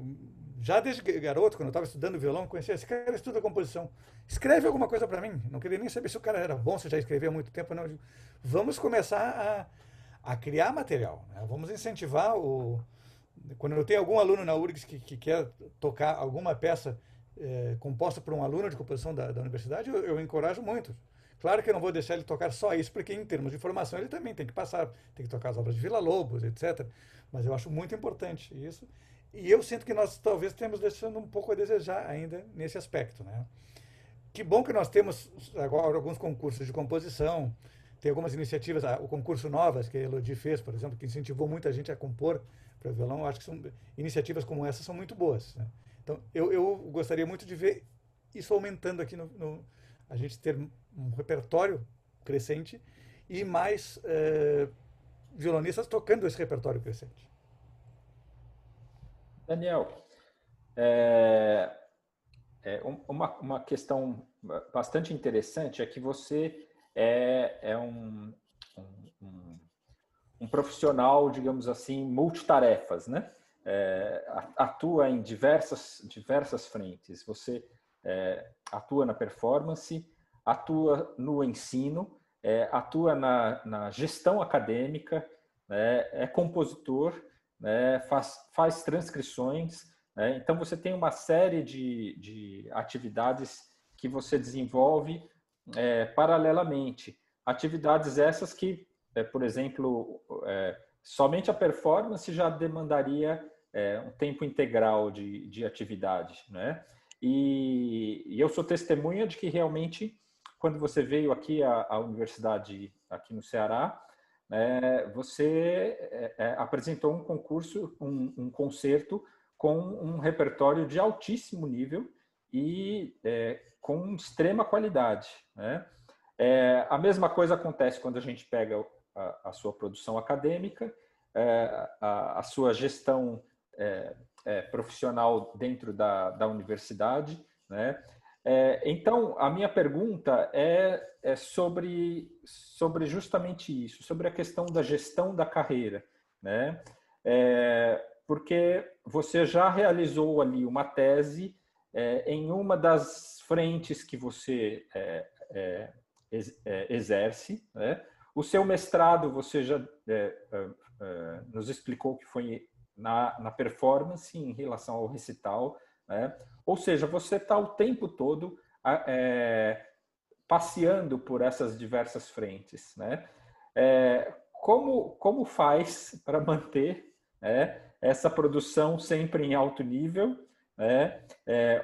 já desde garoto, quando eu estava estudando violão, eu conhecia esse cara, estuda composição. Escreve alguma coisa para mim. Não queria nem saber se o cara era bom, se já escrevia há muito tempo. Não. Vamos começar a criar material. Né? Vamos incentivar o. Quando eu tenho algum aluno na URGS que quer tocar alguma peça composta por um aluno de composição da universidade, eu encorajo muito. Claro que eu não vou deixar ele tocar só isso, porque em termos de formação ele também tem que passar, tem que tocar as obras de Villa-Lobos, etc. Mas eu acho muito importante isso. E eu sinto que nós talvez estamos deixando um pouco a desejar ainda nesse aspecto. Né? Que bom que nós temos agora alguns concursos de composição, tem algumas iniciativas, o concurso Novas, que a Elodie fez, por exemplo, que incentivou muita gente a compor para violão. Eu acho que iniciativas como essa são muito boas. Né? Então, eu gostaria muito de ver isso aumentando aqui a gente ter um repertório crescente e mais violonistas tocando esse repertório crescente. Daniel, uma questão bastante interessante é que você é um profissional, digamos assim, multitarefas, né? Atua em diversas frentes. Você atua na performance, atua no ensino, atua na gestão acadêmica, né? É compositor, né? Faz transcrições, né? Então você tem uma série de atividades que você desenvolve paralelamente. Atividades essas que, por exemplo, somente a performance já demandaria um tempo integral de atividade, né? E eu sou testemunha de que realmente, quando você veio aqui à universidade, aqui no Ceará, você apresentou um concurso, um concerto com um repertório de altíssimo nível e com extrema qualidade, né? A mesma coisa acontece quando a gente pega a sua produção acadêmica, a sua gestão profissional dentro da universidade, né? Então, a minha pergunta é sobre justamente isso, sobre a questão da gestão da carreira, né? Porque você já realizou ali uma tese em uma das frentes que você exerce, né? O seu mestrado, você já nos explicou que foi na performance em relação ao recital, né? Ou seja, você está o tempo todo passeando por essas diversas frentes, né? Como faz para manter essa produção sempre em alto nível, né?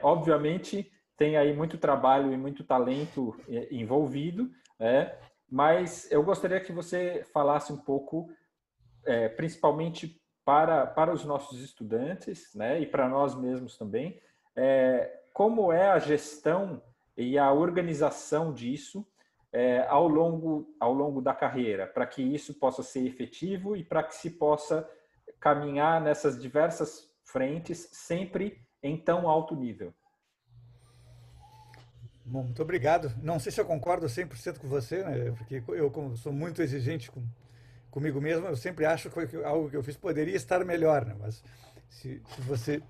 Obviamente tem aí muito trabalho e muito talento envolvido, né? Mas eu gostaria que você falasse um pouco, principalmente para os nossos estudantes, né? E para nós mesmos também, como é a gestão e a organização disso ao longo da carreira, para que isso possa ser efetivo e para que se possa caminhar nessas diversas frentes sempre em tão alto nível. Bom, muito obrigado. Não sei se eu concordo 100% com você, né? Porque eu, como sou muito exigente comigo mesmo, eu sempre acho que algo que eu fiz poderia estar melhor, né? Mas se você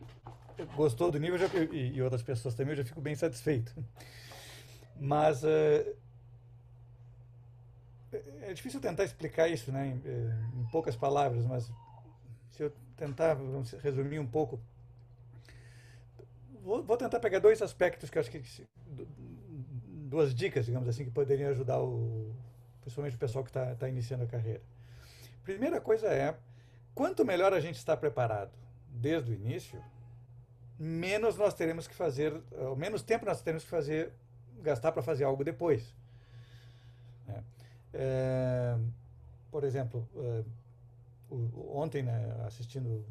gostou do nível e outras pessoas também, eu já fico bem satisfeito. Mas é difícil tentar explicar isso, né, em poucas palavras, mas se eu tentar resumir um pouco, vou tentar pegar dois aspectos que eu acho que duas dicas, digamos assim, que poderiam ajudar principalmente o pessoal que está iniciando a carreira. Primeira coisa quanto melhor a gente está preparado desde o início, menos nós teremos que fazer, menos tempo nós teremos que gastar para fazer algo depois. Por exemplo, ontem, né, assistindo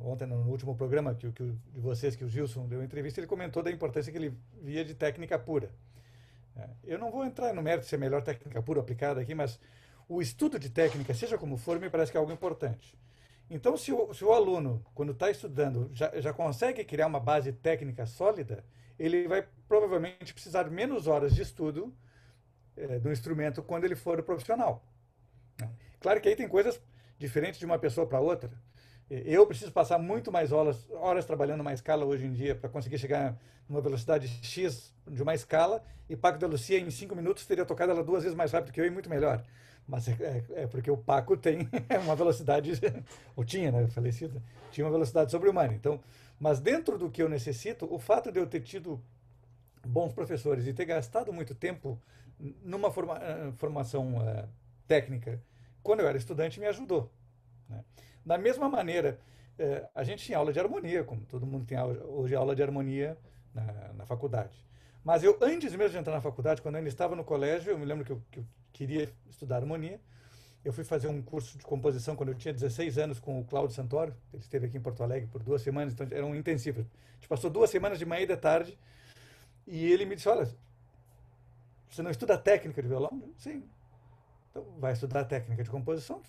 ontem no último programa de vocês, que o Gilson deu entrevista, ele comentou da importância que ele via de técnica pura. Eu não vou entrar no mérito de ser melhor técnica pura aplicada aqui, mas o estudo de técnica, seja como for, me parece que é algo importante. Então, se o aluno, quando está estudando, já consegue criar uma base técnica sólida, ele vai provavelmente precisar de menos horas de estudo do instrumento quando ele for profissional. Claro que aí tem coisas diferentes de uma pessoa para outra. Eu preciso passar muito mais horas trabalhando uma escala hoje em dia para conseguir chegar numa velocidade X de uma escala, e Paco de Lucia, em 5 minutos, teria tocado ela 2 vezes mais rápido que eu e muito melhor. Mas é porque o Paco tem uma velocidade, ou tinha, né, falecido, tinha uma velocidade sobre-humana. Então, mas dentro do que eu necessito, o fato de eu ter tido bons professores e ter gastado muito tempo numa formação técnica, quando eu era estudante, me ajudou, né? Da mesma maneira, a gente tinha aula de harmonia, como todo mundo tem hoje aula de harmonia na faculdade. Mas eu, antes mesmo de entrar na faculdade, quando eu ainda estava no colégio, eu me lembro que eu queria estudar harmonia. Eu fui fazer um curso de composição quando eu tinha 16 anos com o Cláudio Santoro. Ele esteve aqui em Porto Alegre por 2 semanas, então era um intensivo. A gente passou 2 semanas de manhã e de tarde, e ele me disse, olha, você não estuda técnica de violão? Sim. Então, vai estudar técnica de composição.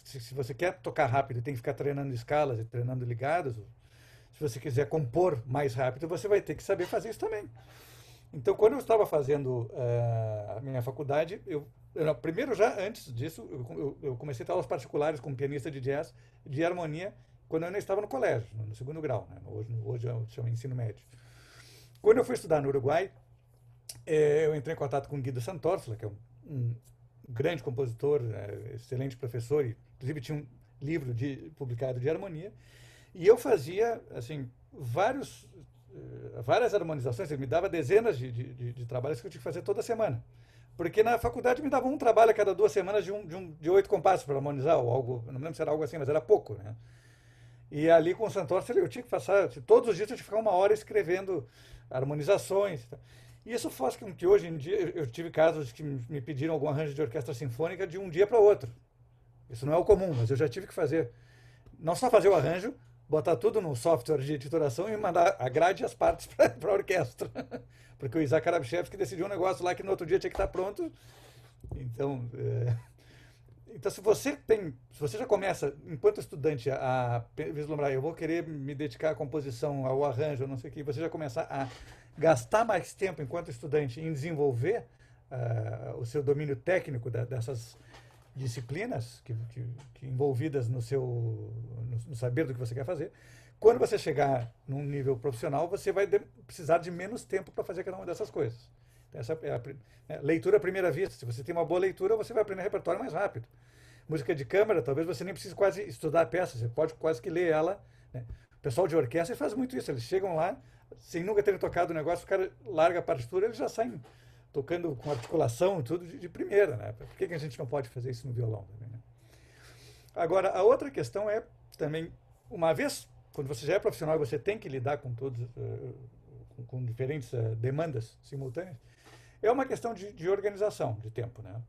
Se você quer tocar rápido, tem que ficar treinando escalas e treinando ligados. Se você quiser compor mais rápido, você vai ter que saber fazer isso também. Então, quando eu estava fazendo a minha faculdade, primeiro, já antes disso, eu comecei a ter aulas particulares com um pianista de jazz, de harmonia, quando eu ainda estava no colégio, no segundo grau, né? Hoje chama ensino médio. Quando eu fui estudar no Uruguai, eu entrei em contato com o Guido Santorsla, que é um grande compositor, excelente professor, e inclusive tinha um livro publicado de harmonia, e eu fazia assim várias harmonizações. Ele me dava dezenas de trabalhos que eu tinha que fazer toda semana, porque na faculdade me dava um trabalho a cada 2 semanas de 8 compassos para harmonizar, ou algo, não me lembro se era algo assim, mas era pouco, né? E ali com o Santorsla eu tinha que passar, todos os dias eu tinha que ficar 1 hora escrevendo harmonizações. E isso faz com que hoje em dia, eu tive casos que me pediram algum arranjo de orquestra sinfônica de um dia para o outro. Isso não é o comum, mas eu já tive que fazer, não só fazer o arranjo, botar tudo no software de editoração e mandar a grade e as partes para a orquestra. Porque o Isaac Arabchevski decidiu um negócio lá que no outro dia tinha que estar pronto. Então, se você já começa, enquanto estudante, a vislumbrar, eu vou querer me dedicar à composição, ao arranjo, não sei o que, você já começa a gastar mais tempo enquanto estudante em desenvolver o seu domínio técnico dessas disciplinas que envolvidas no saber do que você quer fazer. Quando você chegar num nível profissional, você vai precisar de menos tempo para fazer cada uma dessas coisas. Essa é a leitura à primeira vista. Se você tem uma boa leitura, você vai aprender repertório mais rápido. Música de câmara, talvez você nem precise quase estudar a peça, você pode quase que ler ela, né? O pessoal de orquestra faz muito isso, eles chegam lá, sem nunca terem tocado o negócio, o cara larga a partitura, eles já saem tocando com articulação e tudo de primeira, né? Por que a gente não pode fazer isso no violão também, né? Agora, a outra questão é também, uma vez, quando você já é profissional e você tem que lidar com com diferentes demandas simultâneas, é uma questão de organização de tempo, né?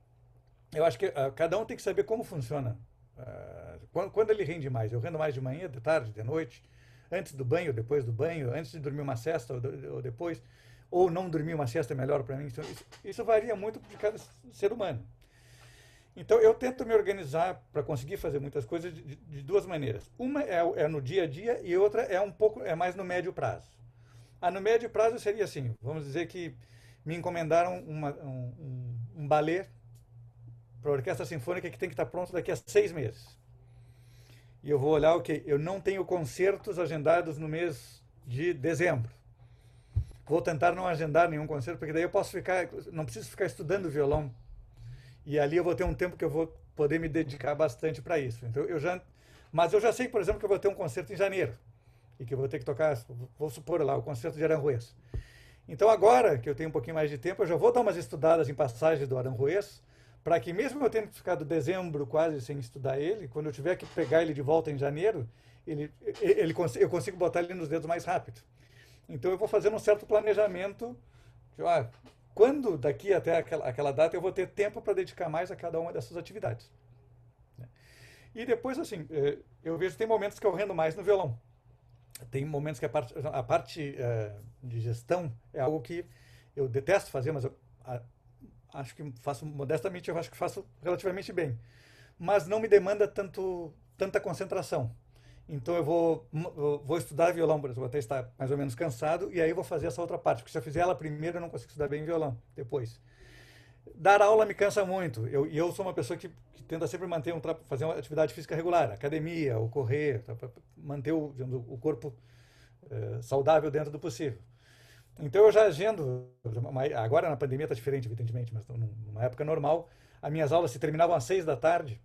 Eu acho que cada um tem que saber como funciona. Quando ele rende mais? Eu rendo mais de manhã, de tarde, de noite, antes do banho, depois do banho, antes de dormir uma siesta ou depois, ou não dormir uma siesta é melhor para mim. Então, isso varia muito de cada ser humano. Então, eu tento me organizar para conseguir fazer muitas coisas de 2 maneiras. Uma é no dia a dia e outra é mais no médio prazo. No médio prazo seria assim, vamos dizer que me encomendaram um balé para a orquestra sinfônica que tem que estar pronto daqui a 6 meses. E eu vou olhar, eu não tenho concertos agendados no mês de dezembro. Vou tentar não agendar nenhum concerto, porque daí eu não preciso ficar estudando violão. E ali eu vou ter um tempo que eu vou poder me dedicar bastante para isso. Então, mas eu já sei, por exemplo, que eu vou ter um concerto em janeiro. E que eu vou ter que tocar, vou supor lá, o concerto de Aranjuez. Então, agora que eu tenho um pouquinho mais de tempo, eu já vou dar umas estudadas em passagens do Aranjuez, para que mesmo eu tendo ficado dezembro quase sem estudar ele, quando eu tiver que pegar ele de volta em janeiro, eu consigo botar ele nos dedos mais rápido. Então eu vou fazendo um certo planejamento, quando daqui até aquela data eu vou ter tempo para dedicar mais a cada uma dessas atividades. E depois, assim, eu vejo que tem momentos que eu rendo mais no violão. Tem momentos que a parte de gestão é algo que eu detesto fazer, mas acho que faço, modestamente, eu acho que faço relativamente bem. Mas não me demanda tanta concentração. Então eu vou estudar violão, por exemplo, vou até estar mais ou menos cansado, e aí eu vou fazer essa outra parte, porque se eu fizer ela primeiro, eu não consigo estudar bem violão depois. Dar aula me cansa muito. Eu sou uma pessoa que tenta sempre fazer uma atividade física regular, academia, ou correr, para manter digamos, o corpo saudável dentro do possível. Então eu já agendo, agora na pandemia está diferente, evidentemente, mas numa época normal, as minhas aulas se terminavam às 6 da tarde.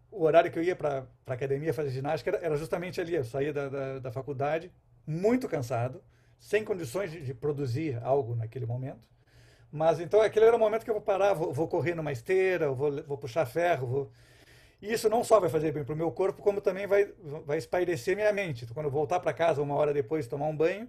O horário que eu ia para a academia fazer ginástica era justamente ali. Eu saía da faculdade muito cansado, sem condições de produzir algo naquele momento. Mas então aquele era o momento que eu vou parar, vou correr numa esteira, vou puxar ferro. E isso não só vai fazer bem para o meu corpo, como também vai espairecer minha mente. Então, quando eu voltar para casa 1 hora depois de tomar um banho,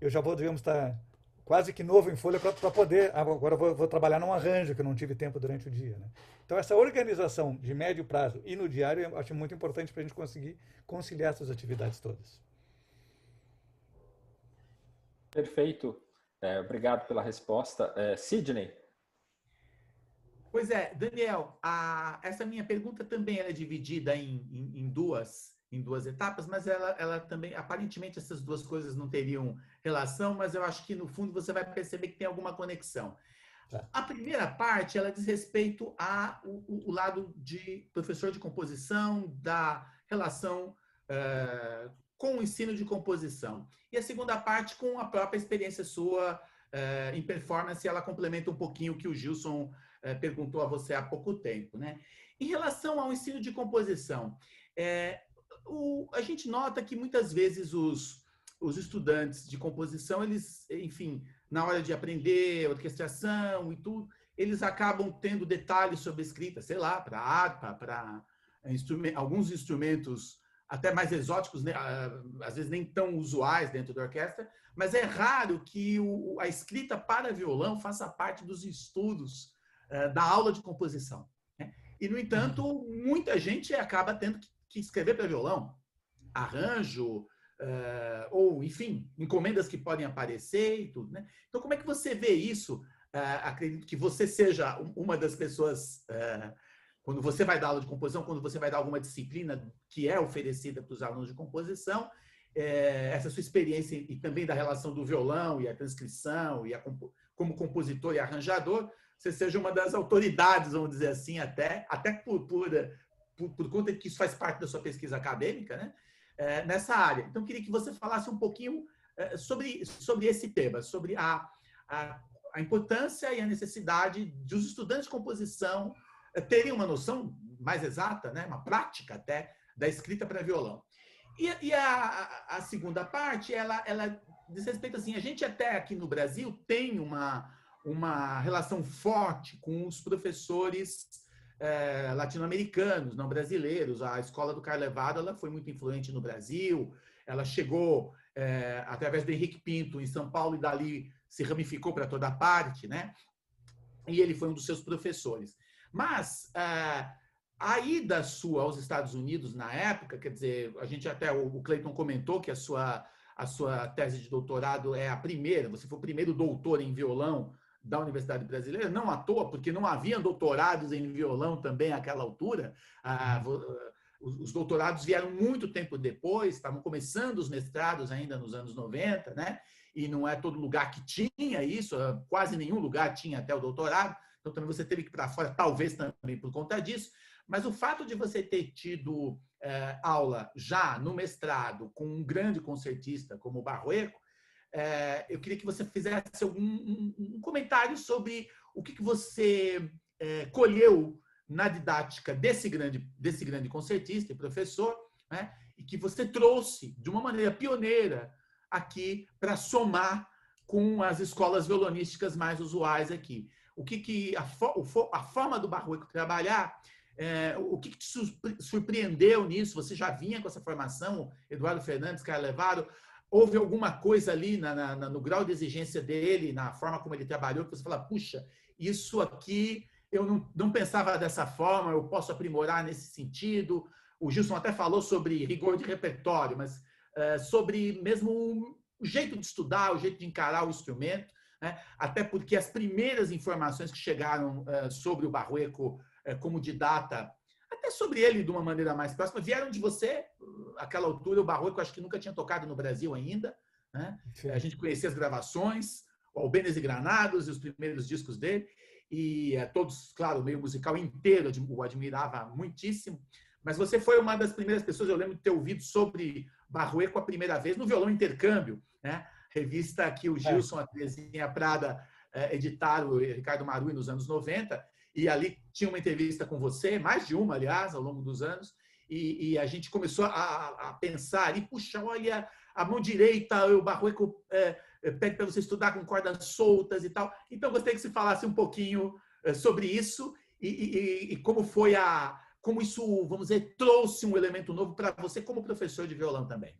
eu já vou, digamos, estar quase que novo em folha para poder. Agora eu vou trabalhar num arranjo que eu não tive tempo durante o dia. Né? Então, essa organização de médio prazo e no diário eu acho muito importante para a gente conseguir conciliar essas atividades todas. Perfeito. Obrigado pela resposta. Sidney? Pois é, Daniel, essa minha pergunta também é dividida em duas etapas, mas ela também, aparentemente, essas duas coisas não teriam relação, mas eu acho que, no fundo, você vai perceber que tem alguma conexão. Tá. A primeira parte, ela diz respeito ao lado de professor de composição, da relação com o ensino de composição. E a segunda parte com a própria experiência sua em performance, ela complementa um pouquinho o que o Gilson perguntou a você há pouco tempo. Né? Em relação ao ensino de composição, a gente nota que muitas vezes os estudantes de composição, eles, enfim, na hora de aprender orquestração e tudo, eles acabam tendo detalhes sobre escrita, sei lá, para harpa, para alguns instrumentos até mais exóticos, né? Às vezes nem tão usuais dentro da orquestra, mas é raro que a escrita para violão faça parte dos estudos da aula de composição. Né? E, no entanto, muita gente acaba tendo que escrever para violão, arranjo, ou, enfim, encomendas que podem aparecer e tudo. Né? Então, como é que você vê isso? Acredito que você seja uma das pessoas, quando você vai dar aula de composição, quando você vai dar alguma disciplina que é oferecida para os alunos de composição, essa sua experiência e também da relação do violão e a transcrição, e como compositor e arranjador, você seja uma das autoridades, vamos dizer assim, até por conta de que isso faz parte da sua pesquisa acadêmica, né? Nessa área. Então, eu queria que você falasse um pouquinho sobre esse tema, sobre a importância e a necessidade de os estudantes de composição terem uma noção mais exata, né? Uma prática até, da escrita para violão. E a segunda parte, ela diz respeito assim, a gente até aqui no Brasil tem uma relação forte com os professores latino-americanos, não brasileiros. A escola do Carlevado, ela foi muito influente no Brasil, ela chegou através do Henrique Pinto em São Paulo e dali se ramificou para toda parte, né? E ele foi um dos seus professores. Mas a ida sua aos Estados Unidos na época, quer dizer, a gente até, o Cleiton comentou que a sua tese de doutorado é a primeira, você foi o primeiro doutor em violão da Universidade Brasileira, não à toa, porque não havia doutorados em violão também àquela altura. Os doutorados vieram muito tempo depois, estavam começando os mestrados ainda nos anos 90, né? E não é todo lugar que tinha isso, quase nenhum lugar tinha até o doutorado, então também você teve que ir para fora, talvez também por conta disso. Mas o fato de você ter tido aula já no mestrado com um grande concertista como o Barrueco, eu queria que você fizesse um comentário sobre o que você colheu na didática desse grande concertista e professor, né, e que você trouxe de uma maneira pioneira aqui para somar com as escolas violonísticas mais usuais aqui. A forma do Barrueco trabalhar, o que te surpreendeu nisso? Você já vinha com essa formação, Eduardo Fernandes, Carlevado? Houve alguma coisa ali no grau de exigência dele, na forma como ele trabalhou, que você fala, puxa, isso aqui eu não pensava dessa forma, eu posso aprimorar nesse sentido? o Gilson até falou sobre rigor de repertório, mas sobre mesmo o jeito de estudar, o jeito de encarar o instrumento, né? Até porque as primeiras informações que chegaram sobre o Barrueco como didata, até sobre ele de uma maneira mais próxima, vieram de você. Àquela altura, o Barrueco acho que nunca tinha tocado no Brasil ainda, né? A gente conhecia as gravações, o Albenes e Granados e os primeiros discos dele, e todos, claro, o meio musical inteiro o admirava muitíssimo, mas você foi uma das primeiras pessoas, eu lembro de ter ouvido sobre Barrueco a primeira vez no Violão Intercâmbio, né? Revista que o Gilson, a Terezinha Prada editaram, o Ricardo Marui, nos anos 90, e ali tinha uma entrevista com você, mais de uma, aliás, ao longo dos anos, e a gente começou a pensar, e puxa, olha, a mão direita, o Barrueco pede para você estudar com cordas soltas e tal. Então, gostaria que você falasse um pouquinho sobre isso e como foi como isso, vamos dizer, trouxe um elemento novo para você como professor de violão também.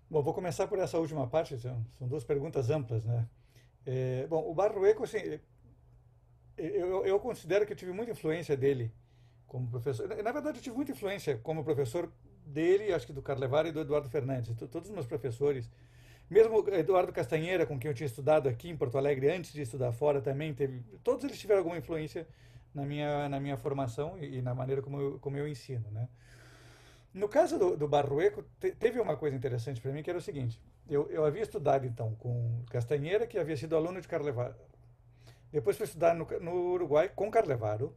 Bom, vou começar por essa última parte, são duas perguntas amplas, né? Bom, o Barrueco, assim, eu considero que eu tive muita influência dele como professor. Na verdade, eu tive muita influência como professor dele, acho que do Carlevaro e do Eduardo Fernandes. Todos os meus professores, mesmo Eduardo Castanheira, com quem eu tinha estudado aqui em Porto Alegre antes de estudar fora, também teve. Todos eles tiveram alguma influência na minha formação e na maneira como eu ensino, né? No caso do Barrueco, teve uma coisa interessante para mim, que era o seguinte: eu havia estudado, então, com Castanheira, que havia sido aluno de Carlevaro. Depois fui estudar no Uruguai com Carlevaro,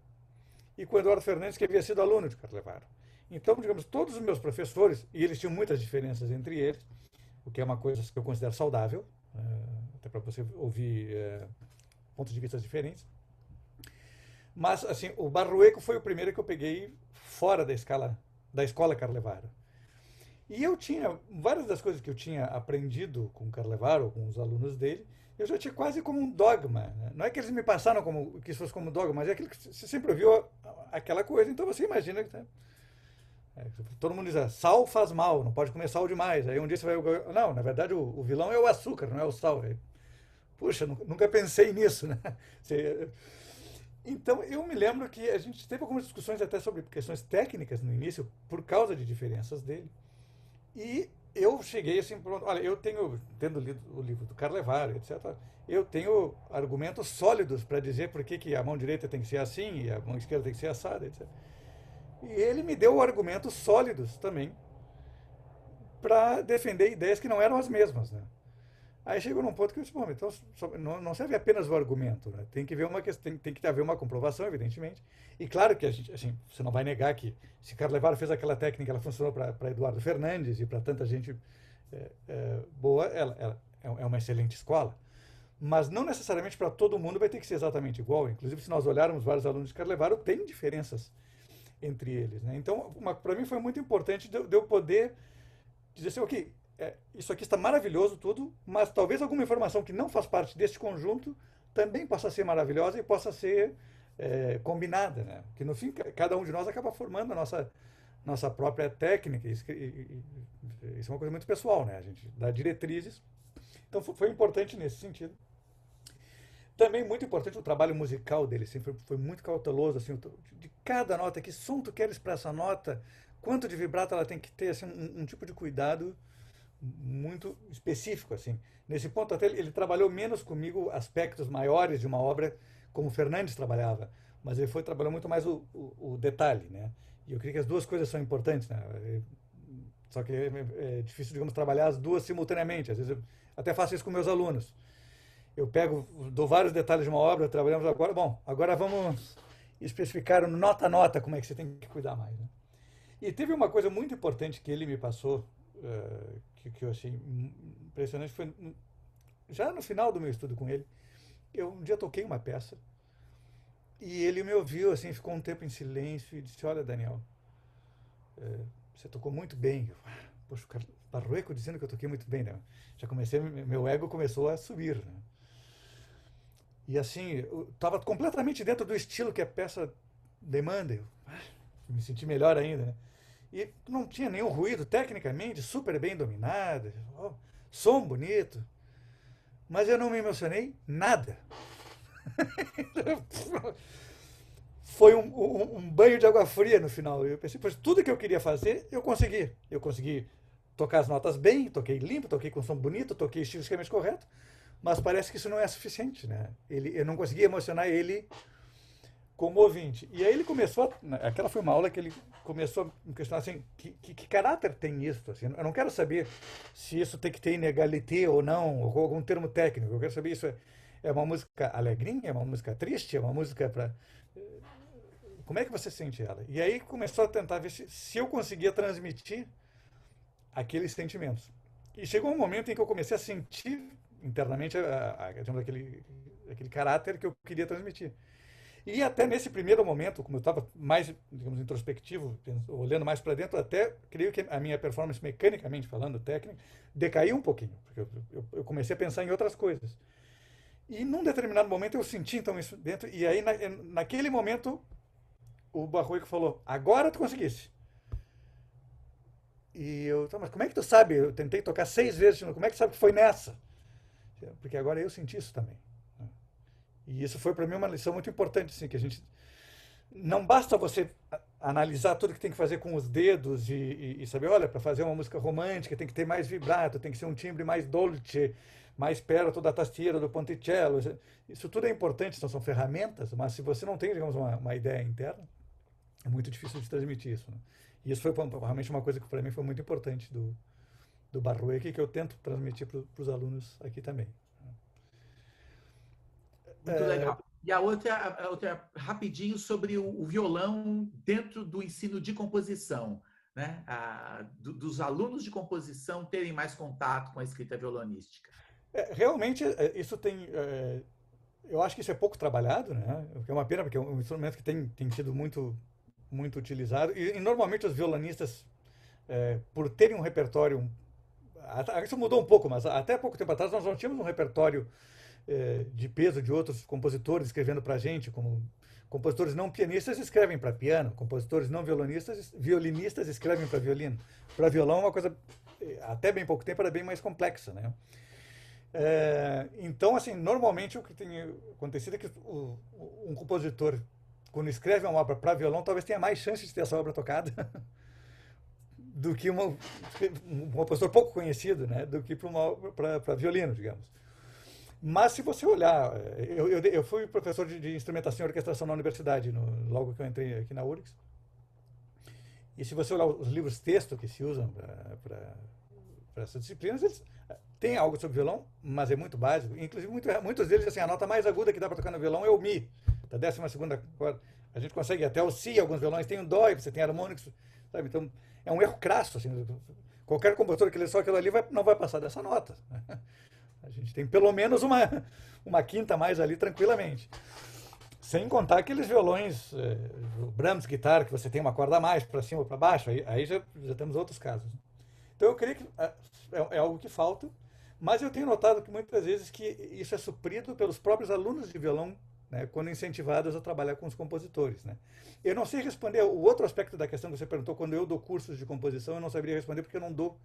e com Eduardo Fernandes, que havia sido aluno de Carlevaro. Então, digamos, todos os meus professores, e eles tinham muitas diferenças entre eles, o que é uma coisa que eu considero saudável, até para você ouvir pontos de vista diferentes. Mas, assim, o Barrueco foi o primeiro que eu peguei fora da escola Carlevaro. E eu tinha, várias das coisas que eu tinha aprendido com o Carlevaro, com os alunos dele, eu já tinha quase como um dogma, né? Não é que eles me passaram que isso fosse como dogma, mas é aquilo que você sempre ouviu aquela coisa, então você imagina que todo mundo diz, sal faz mal, não pode comer sal demais. Aí um dia você vai... Não, na verdade o vilão é o açúcar, não é o sal. Puxa, nunca pensei nisso, né? Então, eu me lembro que a gente teve algumas discussões até sobre questões técnicas no início, por causa de diferenças dele. E eu cheguei assim, pronto, olha, tendo lido o livro do Carlevaro, etc., eu tenho argumentos sólidos para dizer por que a mão direita tem que ser assim e a mão esquerda tem que ser assada, etc. E ele me deu argumentos sólidos também para defender ideias que não eram as mesmas, né? Aí chegou num ponto que eu disse, bom, então não serve apenas o argumento, né? Tem que haver uma comprovação, evidentemente. E claro que a gente, assim, você não vai negar que se Carlevaro fez aquela técnica, ela funcionou para Eduardo Fernandes e para tanta gente boa, ela é uma excelente escola. Mas não necessariamente para todo mundo vai ter que ser exatamente igual. Inclusive, se nós olharmos vários alunos de Carlevaro, tem diferenças entre eles, né? Então, para mim foi muito importante de eu poder dizer assim, ok, isso aqui está maravilhoso tudo, mas talvez alguma informação que não faz parte deste conjunto também possa ser maravilhosa e possa ser combinada, né? Que no fim cada um de nós acaba formando a nossa própria técnica. Isso é uma coisa muito pessoal, né? A gente dá diretrizes. Então foi importante nesse sentido. Também muito importante o trabalho musical dele, sempre foi muito cauteloso, assim, de cada nota, que som tu queres para essa nota, quanto de vibrato ela tem que ter, assim, um tipo de cuidado muito específico, assim. Nesse ponto até ele trabalhou menos comigo aspectos maiores de uma obra como o Fernandes trabalhava, mas ele trabalhou muito mais o detalhe, né? E eu creio que as duas coisas são importantes, né? Só que é difícil, digamos, trabalhar as duas simultaneamente. Às vezes eu até faço isso com meus alunos. Eu dou vários detalhes de uma obra, trabalhamos agora. Bom, agora vamos especificar nota a nota como é que você tem que cuidar mais, né? E teve uma coisa muito importante que ele me passou, que eu achei impressionante, foi já no final do meu estudo com ele. Eu um dia toquei uma peça e ele me ouviu, assim, ficou um tempo em silêncio e disse, olha, Daniel, você tocou muito bem. Poxa, o Barrueco dizendo que eu toquei muito bem, né? Já meu ego começou a subir, né? E assim, eu estava completamente dentro do estilo que a peça demanda. Eu me senti melhor ainda, né? E não tinha nenhum ruído, tecnicamente, super bem dominado, som bonito. Mas eu não me emocionei nada. foi um banho de água fria no final. Eu pensei, pois tudo que eu queria fazer, eu consegui. Eu consegui tocar as notas bem, toquei limpo, toquei com som bonito, toquei estilisticamente correto, mas parece que isso não é suficiente, né? Eu não consegui emocionar ele como ouvinte. E aí ele começou, aquela foi uma aula que ele começou a me questionar assim, que caráter tem isso? Assim, eu não quero saber se isso tem que ter inégalité ou não, ou algum termo técnico. Eu quero saber isso é uma música alegrinha, é uma música triste, é uma música para... Como é que você sente ela? E aí começou a tentar ver se eu conseguia transmitir aqueles sentimentos. E chegou um momento em que eu comecei a sentir internamente aquele caráter que eu queria transmitir. E até nesse primeiro momento, como eu estava mais, digamos, introspectivo, olhando mais para dentro, até creio que a minha performance, mecanicamente falando, técnica, decaiu um pouquinho, porque eu comecei a pensar em outras coisas. E num determinado momento eu senti então isso dentro, e aí naquele momento o Barroico falou, agora tu conseguisse. E eu, mas como é que tu sabe? Eu tentei tocar 6 vezes, como é que tu sabe que foi nessa? Porque agora eu senti isso também. E isso foi para mim uma lição muito importante, assim, que a gente não basta você analisar tudo que tem que fazer com os dedos e saber, olha, para fazer uma música romântica tem que ter mais vibrato, tem que ser um timbre mais dolce, mais perto da tastiera, do ponticello. Isso tudo é importante, são ferramentas, mas se você não tem, digamos, uma ideia interna, é muito difícil de transmitir isso, né? E isso foi realmente uma coisa que para mim foi muito importante do Barroeck, que eu tento transmitir para os alunos aqui também. Muito legal. E a outra rapidinho sobre o violão dentro do ensino de composição, né? Dos alunos de composição terem mais contato com a escrita violonística. Realmente, isso tem... eu acho que isso é pouco trabalhado, né? O que é uma pena, porque é um instrumento que tem sido muito, muito utilizado. E normalmente os violonistas, por terem um repertório... Isso mudou um pouco, mas até pouco tempo atrás nós não tínhamos um repertório de peso de outros compositores escrevendo para a gente, como compositores não pianistas escrevem para piano, compositores não violinistas escrevem para violino. Para violão, uma coisa, até bem pouco tempo, era bem mais complexa, né? Então, assim, normalmente o que tem acontecido é que um compositor, quando escreve uma obra para violão, talvez tenha mais chance de ter essa obra tocada do que um compositor pouco conhecido, né? Do que para violino, digamos. Mas se você olhar, eu fui professor de instrumentação e orquestração na universidade, logo que eu entrei aqui na URGS. E se você olhar os livros texto que se usam para essas disciplinas, eles têm algo sobre violão, mas é muito básico. Inclusive, muitos deles, assim, a nota mais aguda que dá para tocar no violão é o Mi, da 12ª corda. A gente consegue até o Si, alguns violões tem um Dó, você tem harmônicos, sabe? Então, é um erro crasso, assim. Qualquer compositor que lê só aquilo ali não vai passar dessa nota. A gente tem pelo menos uma quinta mais ali tranquilamente. Sem contar aqueles violões, o Brahms guitarra, que você tem uma corda a mais para cima ou para baixo, aí já temos outros casos. Então eu creio que é algo que falta, mas eu tenho notado que muitas vezes que isso é suprido pelos próprios alunos de violão, né, quando incentivados a trabalhar com os compositores, né. Eu não sei responder o outro aspecto da questão que você perguntou, quando eu dou cursos de composição, eu não saberia responder porque eu não dou.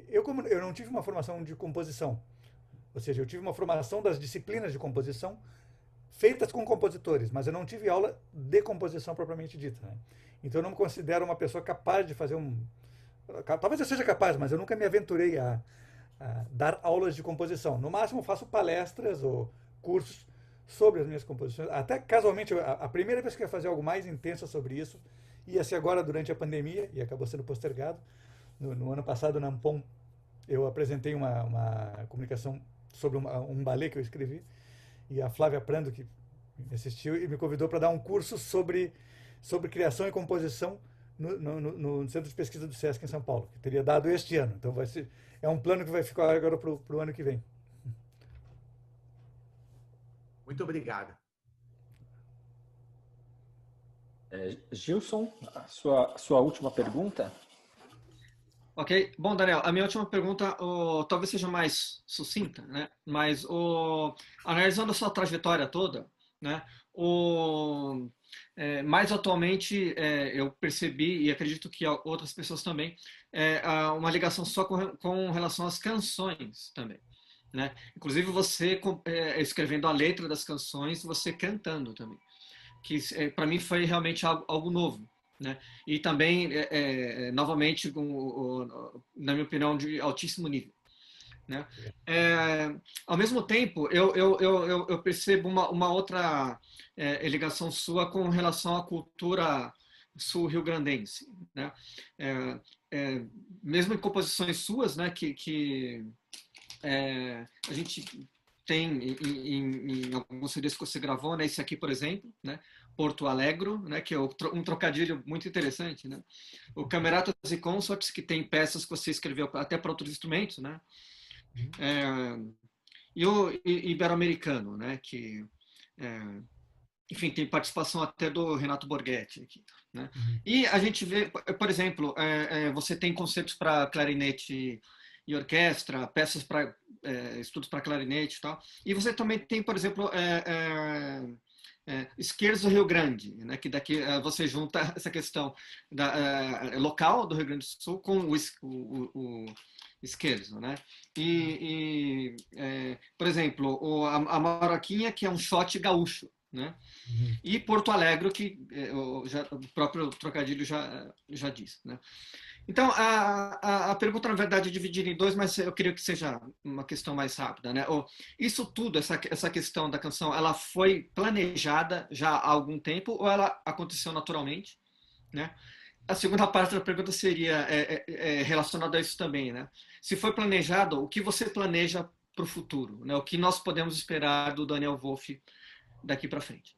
Eu não tive uma formação de composição, ou seja, eu tive uma formação das disciplinas de composição feitas com compositores, mas eu não tive aula de composição propriamente dita, né? Então eu não me considero uma pessoa capaz de fazer talvez eu seja capaz, mas eu nunca me aventurei a dar aulas de composição. No máximo faço palestras ou cursos sobre as minhas composições. Até casualmente, a primeira vez que eu ia fazer algo mais intenso sobre isso ia ser agora durante a pandemia, e acabou sendo postergado. No ano passado, na Ampom, eu apresentei uma comunicação sobre um ballet que eu escrevi, e a Flávia Prando, que me assistiu, e me convidou para dar um curso sobre criação e composição no Centro de Pesquisa do SESC em São Paulo, que teria dado este ano. Então é um plano que vai ficar agora para o ano que vem. Muito obrigado. Gilson, a sua última pergunta? Ok. Bom, Daniel, a minha última pergunta talvez seja mais sucinta, né? Mas analisando a sua trajetória toda, né? Mais atualmente eu percebi, e acredito que outras pessoas também, uma ligação só com relação às canções também, né? Inclusive você escrevendo a letra das canções, você cantando também. que para mim foi realmente algo novo, né? E também, novamente, na minha opinião, de altíssimo nível, né? Ao mesmo tempo, eu percebo uma outra ligação sua com relação à cultura sul-rio-grandense, né? Mesmo em composições suas, né, que a gente tem em alguns CDs que você gravou, né? Esse aqui, por exemplo, né? Porto Alegro, né? Que é um trocadilho muito interessante, né? O Cameratas e Consorts, que tem peças que você escreveu até para outros instrumentos, né? E o Ibero-Americano, né? Que, enfim, tem participação até do Renato Borghetti aqui, né? E a gente vê, por exemplo, você tem concertos para clarinete e orquestra, peças para estudos para clarinete e tal. E você também tem, por exemplo, Esquerdos do Rio Grande, né? Que daqui você junta essa questão local do Rio Grande do Sul com o Esquerdos, né? Por exemplo, a Maroquinha, que é um shot gaúcho, né? E Porto Alegre, que o próprio trocadilho já diz, né? Então, a pergunta, na verdade, é dividida em dois, mas eu queria que seja uma questão mais rápida, né? Isso tudo, essa questão da canção, ela foi planejada já há algum tempo ou ela aconteceu naturalmente, né? A segunda parte da pergunta seria relacionada a isso também, né? Se foi planejado, o que você planeja para o futuro, né? O que nós podemos esperar do Daniel Wolf daqui para frente?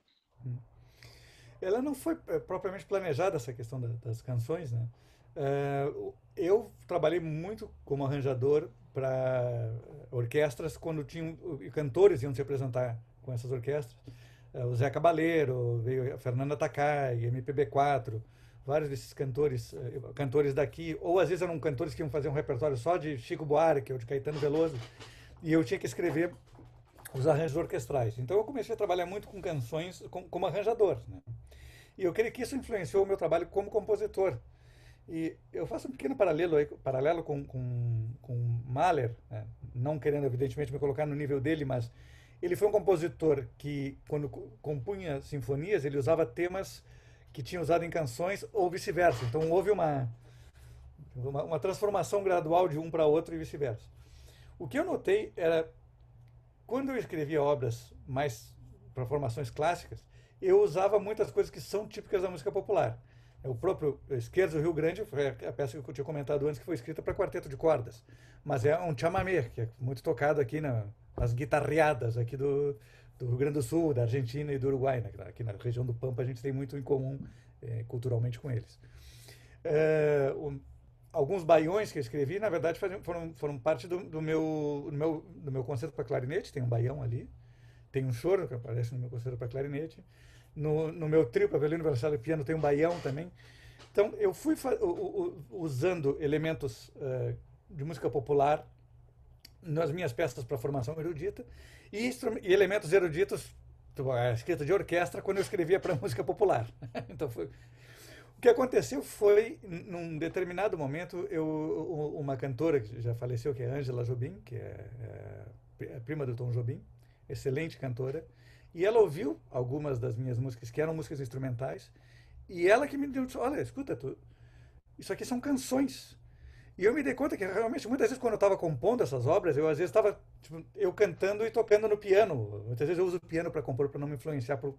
Ela não foi propriamente planejada, essa questão das canções, né? Eu trabalhei muito como arranjador para orquestras quando tinham cantores iam se apresentar com essas orquestras. O Zé Cabaleiro, veio a Fernanda Takai, MPB4, vários desses cantores daqui, ou às vezes eram cantores que iam fazer um repertório só de Chico Buarque ou de Caetano Veloso, e eu tinha que escrever os arranjos orquestrais. Então eu comecei a trabalhar muito com canções como arranjador, né? E eu creio que isso influenciou o meu trabalho como compositor. E eu faço um pequeno paralelo com Mahler, né? Não querendo, evidentemente, me colocar no nível dele, mas ele foi um compositor que, quando compunha sinfonias, ele usava temas que tinha usado em canções ou vice-versa. Então houve uma transformação gradual de um para outro e vice-versa. O que eu notei era, quando eu escrevia obras mais para formações clássicas, eu usava muitas coisas que são típicas da música popular. O próprio Esquerdos do Rio Grande foi a peça que eu tinha comentado antes, que foi escrita para quarteto de cordas. Mas é um chamamé, que é muito tocado aqui nas guitarreadas aqui do Rio Grande do Sul, da Argentina e do Uruguai. Né? Aqui na região do Pampa a gente tem muito em comum culturalmente com eles. Alguns baiões que eu escrevi, na verdade, foram parte do meu concerto para clarinete. Tem um baião ali, tem um choro que aparece no meu concerto para clarinete. No meu trio para violino, violoncelo e piano tem um baião também. Então eu fui usando elementos de música popular nas minhas peças para formação erudita e elementos eruditos, a escrita de orquestra, quando eu escrevia para música popular. Então o que aconteceu foi, num determinado momento, uma cantora que já faleceu, que é Ângela Jobim, que é a prima do Tom Jobim, excelente cantora. E ela ouviu algumas das minhas músicas, que eram músicas instrumentais, e ela que me disse, olha, escuta, isso aqui são canções. E eu me dei conta que realmente, muitas vezes, quando eu estava compondo essas obras, eu às vezes estava eu cantando e tocando no piano. Muitas vezes eu uso o piano para compor, para não me influenciar pelo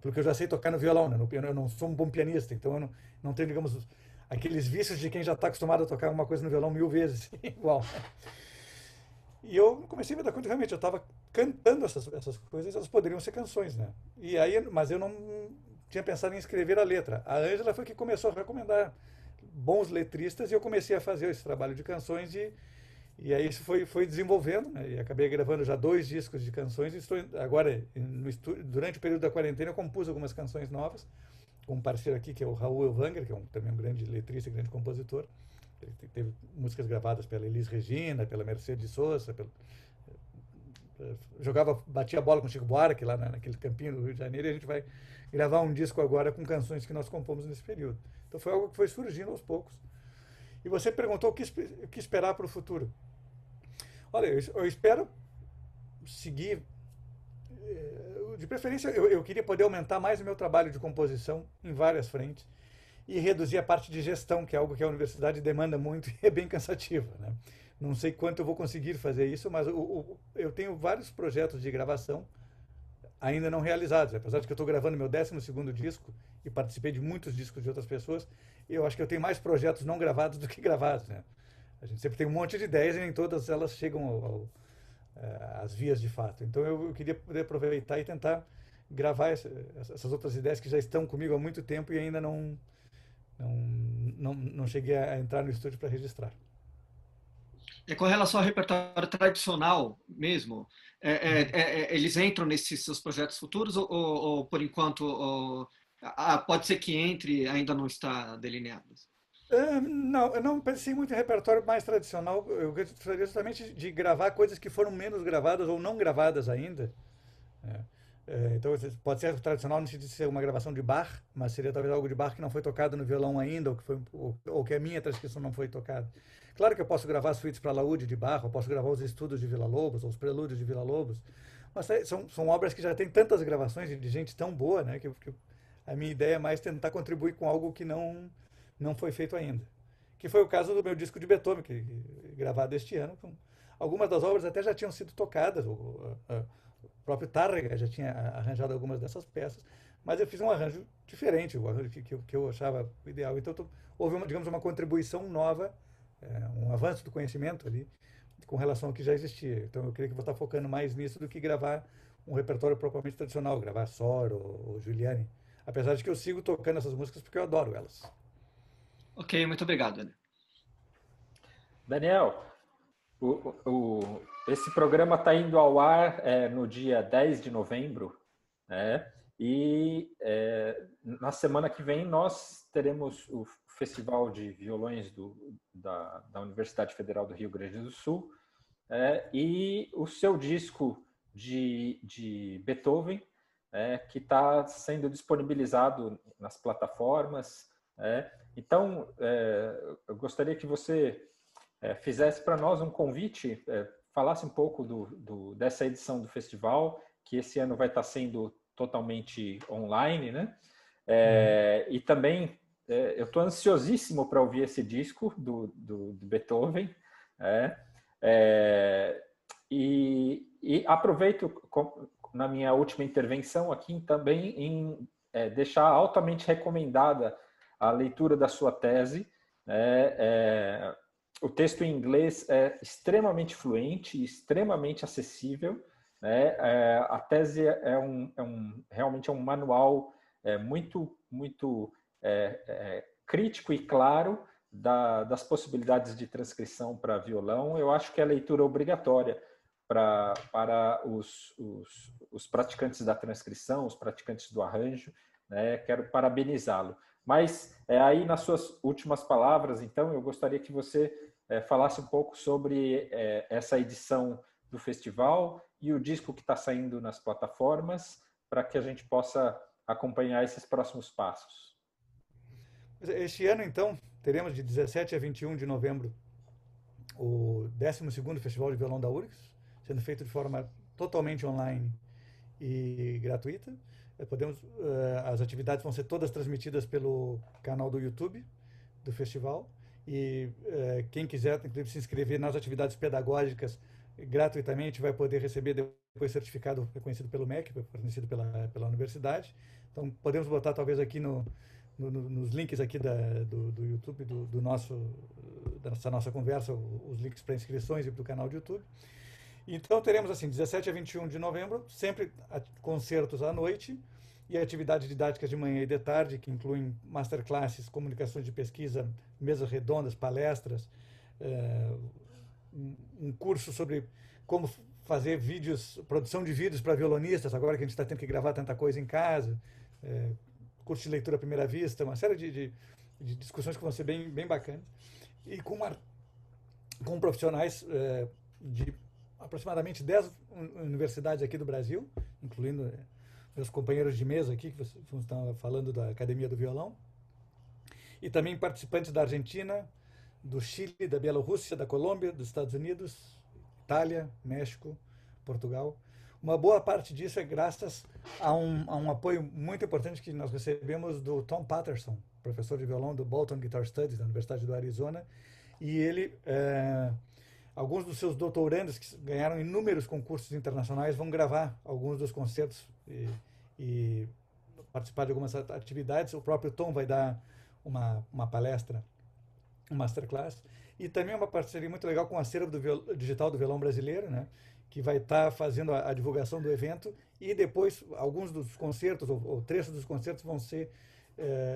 que eu já sei tocar no violão. Né? No piano eu não sou um bom pianista, então eu não tenho, digamos, aqueles vícios de quem já está acostumado a tocar uma coisa no violão 1000 vezes, igual. E eu comecei a me dar conta que realmente eu estava cantando essas coisas, elas poderiam ser canções, né? Mas eu não tinha pensado em escrever a letra. A Ângela foi que começou a recomendar bons letristas e eu comecei a fazer esse trabalho de canções e aí isso foi desenvolvendo, né? E acabei gravando já 2 discos de canções e estou agora, durante o período da quarentena, eu compus algumas canções novas com um parceiro aqui que é o Raul Elvanger, que é também um grande letrista e grande compositor. Ele teve músicas gravadas pela Elis Regina, pela Mercedes Sosa, batia a bola com o Chico Buarque lá naquele campinho do Rio de Janeiro, e a gente vai gravar um disco agora com canções que nós compomos nesse período. Então foi algo que foi surgindo aos poucos. E você perguntou o que esperar para o futuro. Olha, eu espero seguir De preferência, eu queria poder aumentar mais o meu trabalho de composição em várias frentes e reduzir a parte de gestão, que é algo que a universidade demanda muito e é bem cansativa, né? Não sei quanto eu vou conseguir fazer isso, mas eu tenho vários projetos de gravação ainda não realizados. Apesar de que eu estou gravando meu 12º disco e participei de muitos discos de outras pessoas, eu acho que eu tenho mais projetos não gravados do que gravados, né? A gente sempre tem um monte de ideias e nem todas elas chegam às vias de fato. Então eu queria poder aproveitar e tentar gravar essas outras ideias que já estão comigo há muito tempo e ainda não cheguei a entrar no estúdio para registrar. Com relação ao repertório tradicional mesmo, eles entram nesses seus projetos futuros ou por enquanto, pode ser que entre, ainda não está delineado? Não, eu não pensei muito em repertório mais tradicional. Eu gostaria justamente de gravar coisas que foram menos gravadas ou não gravadas ainda. né? Então, pode ser tradicional no sentido de ser uma gravação de Bach, mas seria talvez algo de Bach que não foi tocado no violão ainda, ou que a minha transcrição não foi tocada. Claro que eu posso gravar suítes para laúde de Bach, eu posso gravar os estudos de Villa-Lobos, ou os prelúdios de Villa-Lobos, mas são obras que já têm tantas gravações de gente tão boa, né, que a minha ideia é mais tentar contribuir com algo que não foi feito ainda. Que foi o caso do meu disco de Beethoven, gravado este ano. Algumas das obras até já tinham sido tocadas, o próprio Tárrega já tinha arranjado algumas dessas peças, mas eu fiz um arranjo diferente, o arranjo que eu achava ideal. Então houve, digamos, uma contribuição nova, um avanço do conhecimento ali, com relação ao que já existia. Então eu creio que vou estar focando mais nisso do que gravar um repertório propriamente tradicional, gravar Sor ou Giuliani. Apesar de que eu sigo tocando essas músicas porque eu adoro elas. Ok, muito obrigado, Daniel. Daniel, esse programa está indo ao ar no dia 10 de novembro, né? E na semana que vem nós teremos o Festival de Violões da Universidade Federal do Rio Grande do Sul, e o seu disco de Beethoven, que está sendo disponibilizado nas plataformas. Então, eu gostaria que você fizesse para nós um convite, falasse um pouco dessa edição do festival, que esse ano vai estar sendo totalmente online, né? E também, eu estou ansiosíssimo para ouvir esse disco do Beethoven, e aproveito na minha última intervenção aqui também em deixar altamente recomendada a leitura da sua tese. O texto em inglês é extremamente fluente, extremamente acessível. A tese realmente é um manual muito crítico e claro das possibilidades de transcrição para violão. Eu acho que é a leitura obrigatória para os praticantes da transcrição, os praticantes do arranjo. Quero parabenizá-lo. Mas aí, nas suas últimas palavras, então, eu gostaria que você falasse um pouco sobre essa edição do festival e o disco que está saindo nas plataformas, para que a gente possa acompanhar esses próximos passos. Este ano, então, teremos de 17 a 21 de novembro o 12º Festival de Violão da URGS, sendo feito de forma totalmente online e gratuita. As atividades vão ser todas transmitidas pelo canal do YouTube do festival, e quem quiser, inclusive, se inscrever nas atividades pedagógicas gratuitamente, vai poder receber depois certificado reconhecido pelo MEC, fornecido pela universidade. Então, podemos botar talvez aqui nos links aqui do YouTube, dessa nossa conversa, os links para inscrições e para o canal do YouTube. Então, teremos, assim, 17 a 21 de novembro, sempre concertos à noite e atividades didáticas de manhã e de tarde, que incluem masterclasses, comunicações de pesquisa, mesas redondas, palestras, um curso sobre como fazer produção de vídeos para violonistas, agora que a gente está tendo que gravar tanta coisa em casa, curso de leitura à primeira vista, uma série de discussões que vão ser bem, bem bacanas, e com profissionais de aproximadamente 10 universidades aqui do Brasil, incluindo meus companheiros de mesa aqui, que estão falando da Academia do Violão, e também participantes da Argentina, do Chile, da Bielorrússia, da Colômbia, dos Estados Unidos, Itália, México, Portugal. Uma boa parte disso é graças a um apoio muito importante que nós recebemos do Tom Patterson, professor de violão do Bolton Guitar Studies, da Universidade do Arizona, e ele, alguns dos seus doutorandos que ganharam inúmeros concursos internacionais vão gravar alguns dos concertos e participar de algumas atividades. O próprio Tom vai dar uma palestra, um masterclass, e também uma parceria muito legal com o acervo digital do violão brasileiro, né? Que vai estar fazendo a divulgação do evento, e depois alguns dos concertos, ou trechos dos concertos, vão ser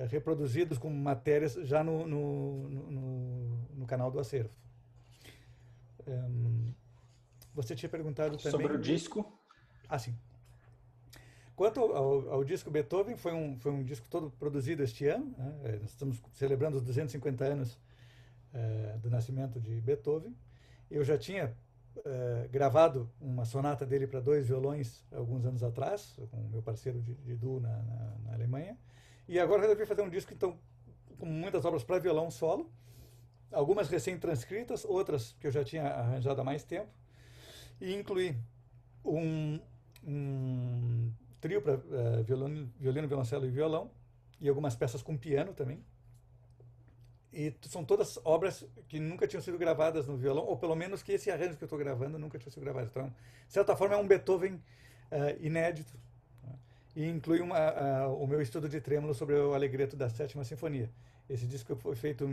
reproduzidos com matérias já no canal do acervo. Você tinha perguntado também... Sobre o disco? Ah, sim. Quanto ao disco Beethoven, foi um disco todo produzido este ano, né? Nós estamos celebrando os 250 anos do nascimento de Beethoven. Eu já tinha gravado uma sonata dele para 2 violões alguns anos atrás, com o meu parceiro de duo na Alemanha. E agora resolvi fazer um disco, então, com muitas obras para violão solo, algumas recém-transcritas, outras que eu já tinha arranjado há mais tempo, e incluí um trio para violino, violoncelo e violão, e algumas peças com piano também. E são todas obras que nunca tinham sido gravadas no violão, ou pelo menos que esse arranjo que eu estou gravando nunca tinha sido gravado. Então, de certa forma, é um Beethoven inédito, né? E inclui o meu estudo de trêmulo sobre o Allegretto da Sétima Sinfonia. Esse disco foi feito,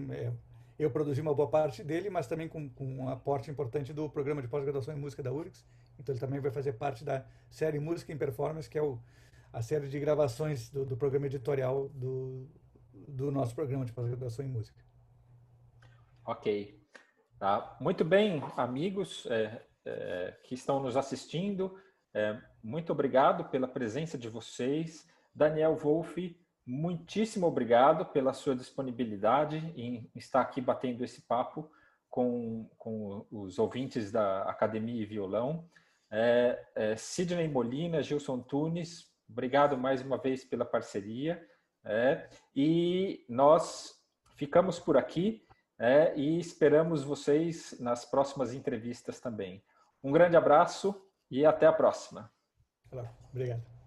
eu produzi uma boa parte dele, mas também com um aporte importante do programa de pós-graduação em música da URGS. Então, ele também vai fazer parte da série Música em Performance, que é a série de gravações do programa editorial do nosso programa de pós-graduação em música. Ok. Tá. Muito bem, amigos que estão nos assistindo. Muito obrigado pela presença de vocês. Daniel Wolff, muitíssimo obrigado pela sua disponibilidade em estar aqui batendo esse papo com os ouvintes da Academia e Violão. Sidney Molina, Gilson Tunes, obrigado mais uma vez pela parceria. E nós ficamos por aqui. E esperamos vocês nas próximas entrevistas também. Um grande abraço e até a próxima. Obrigado.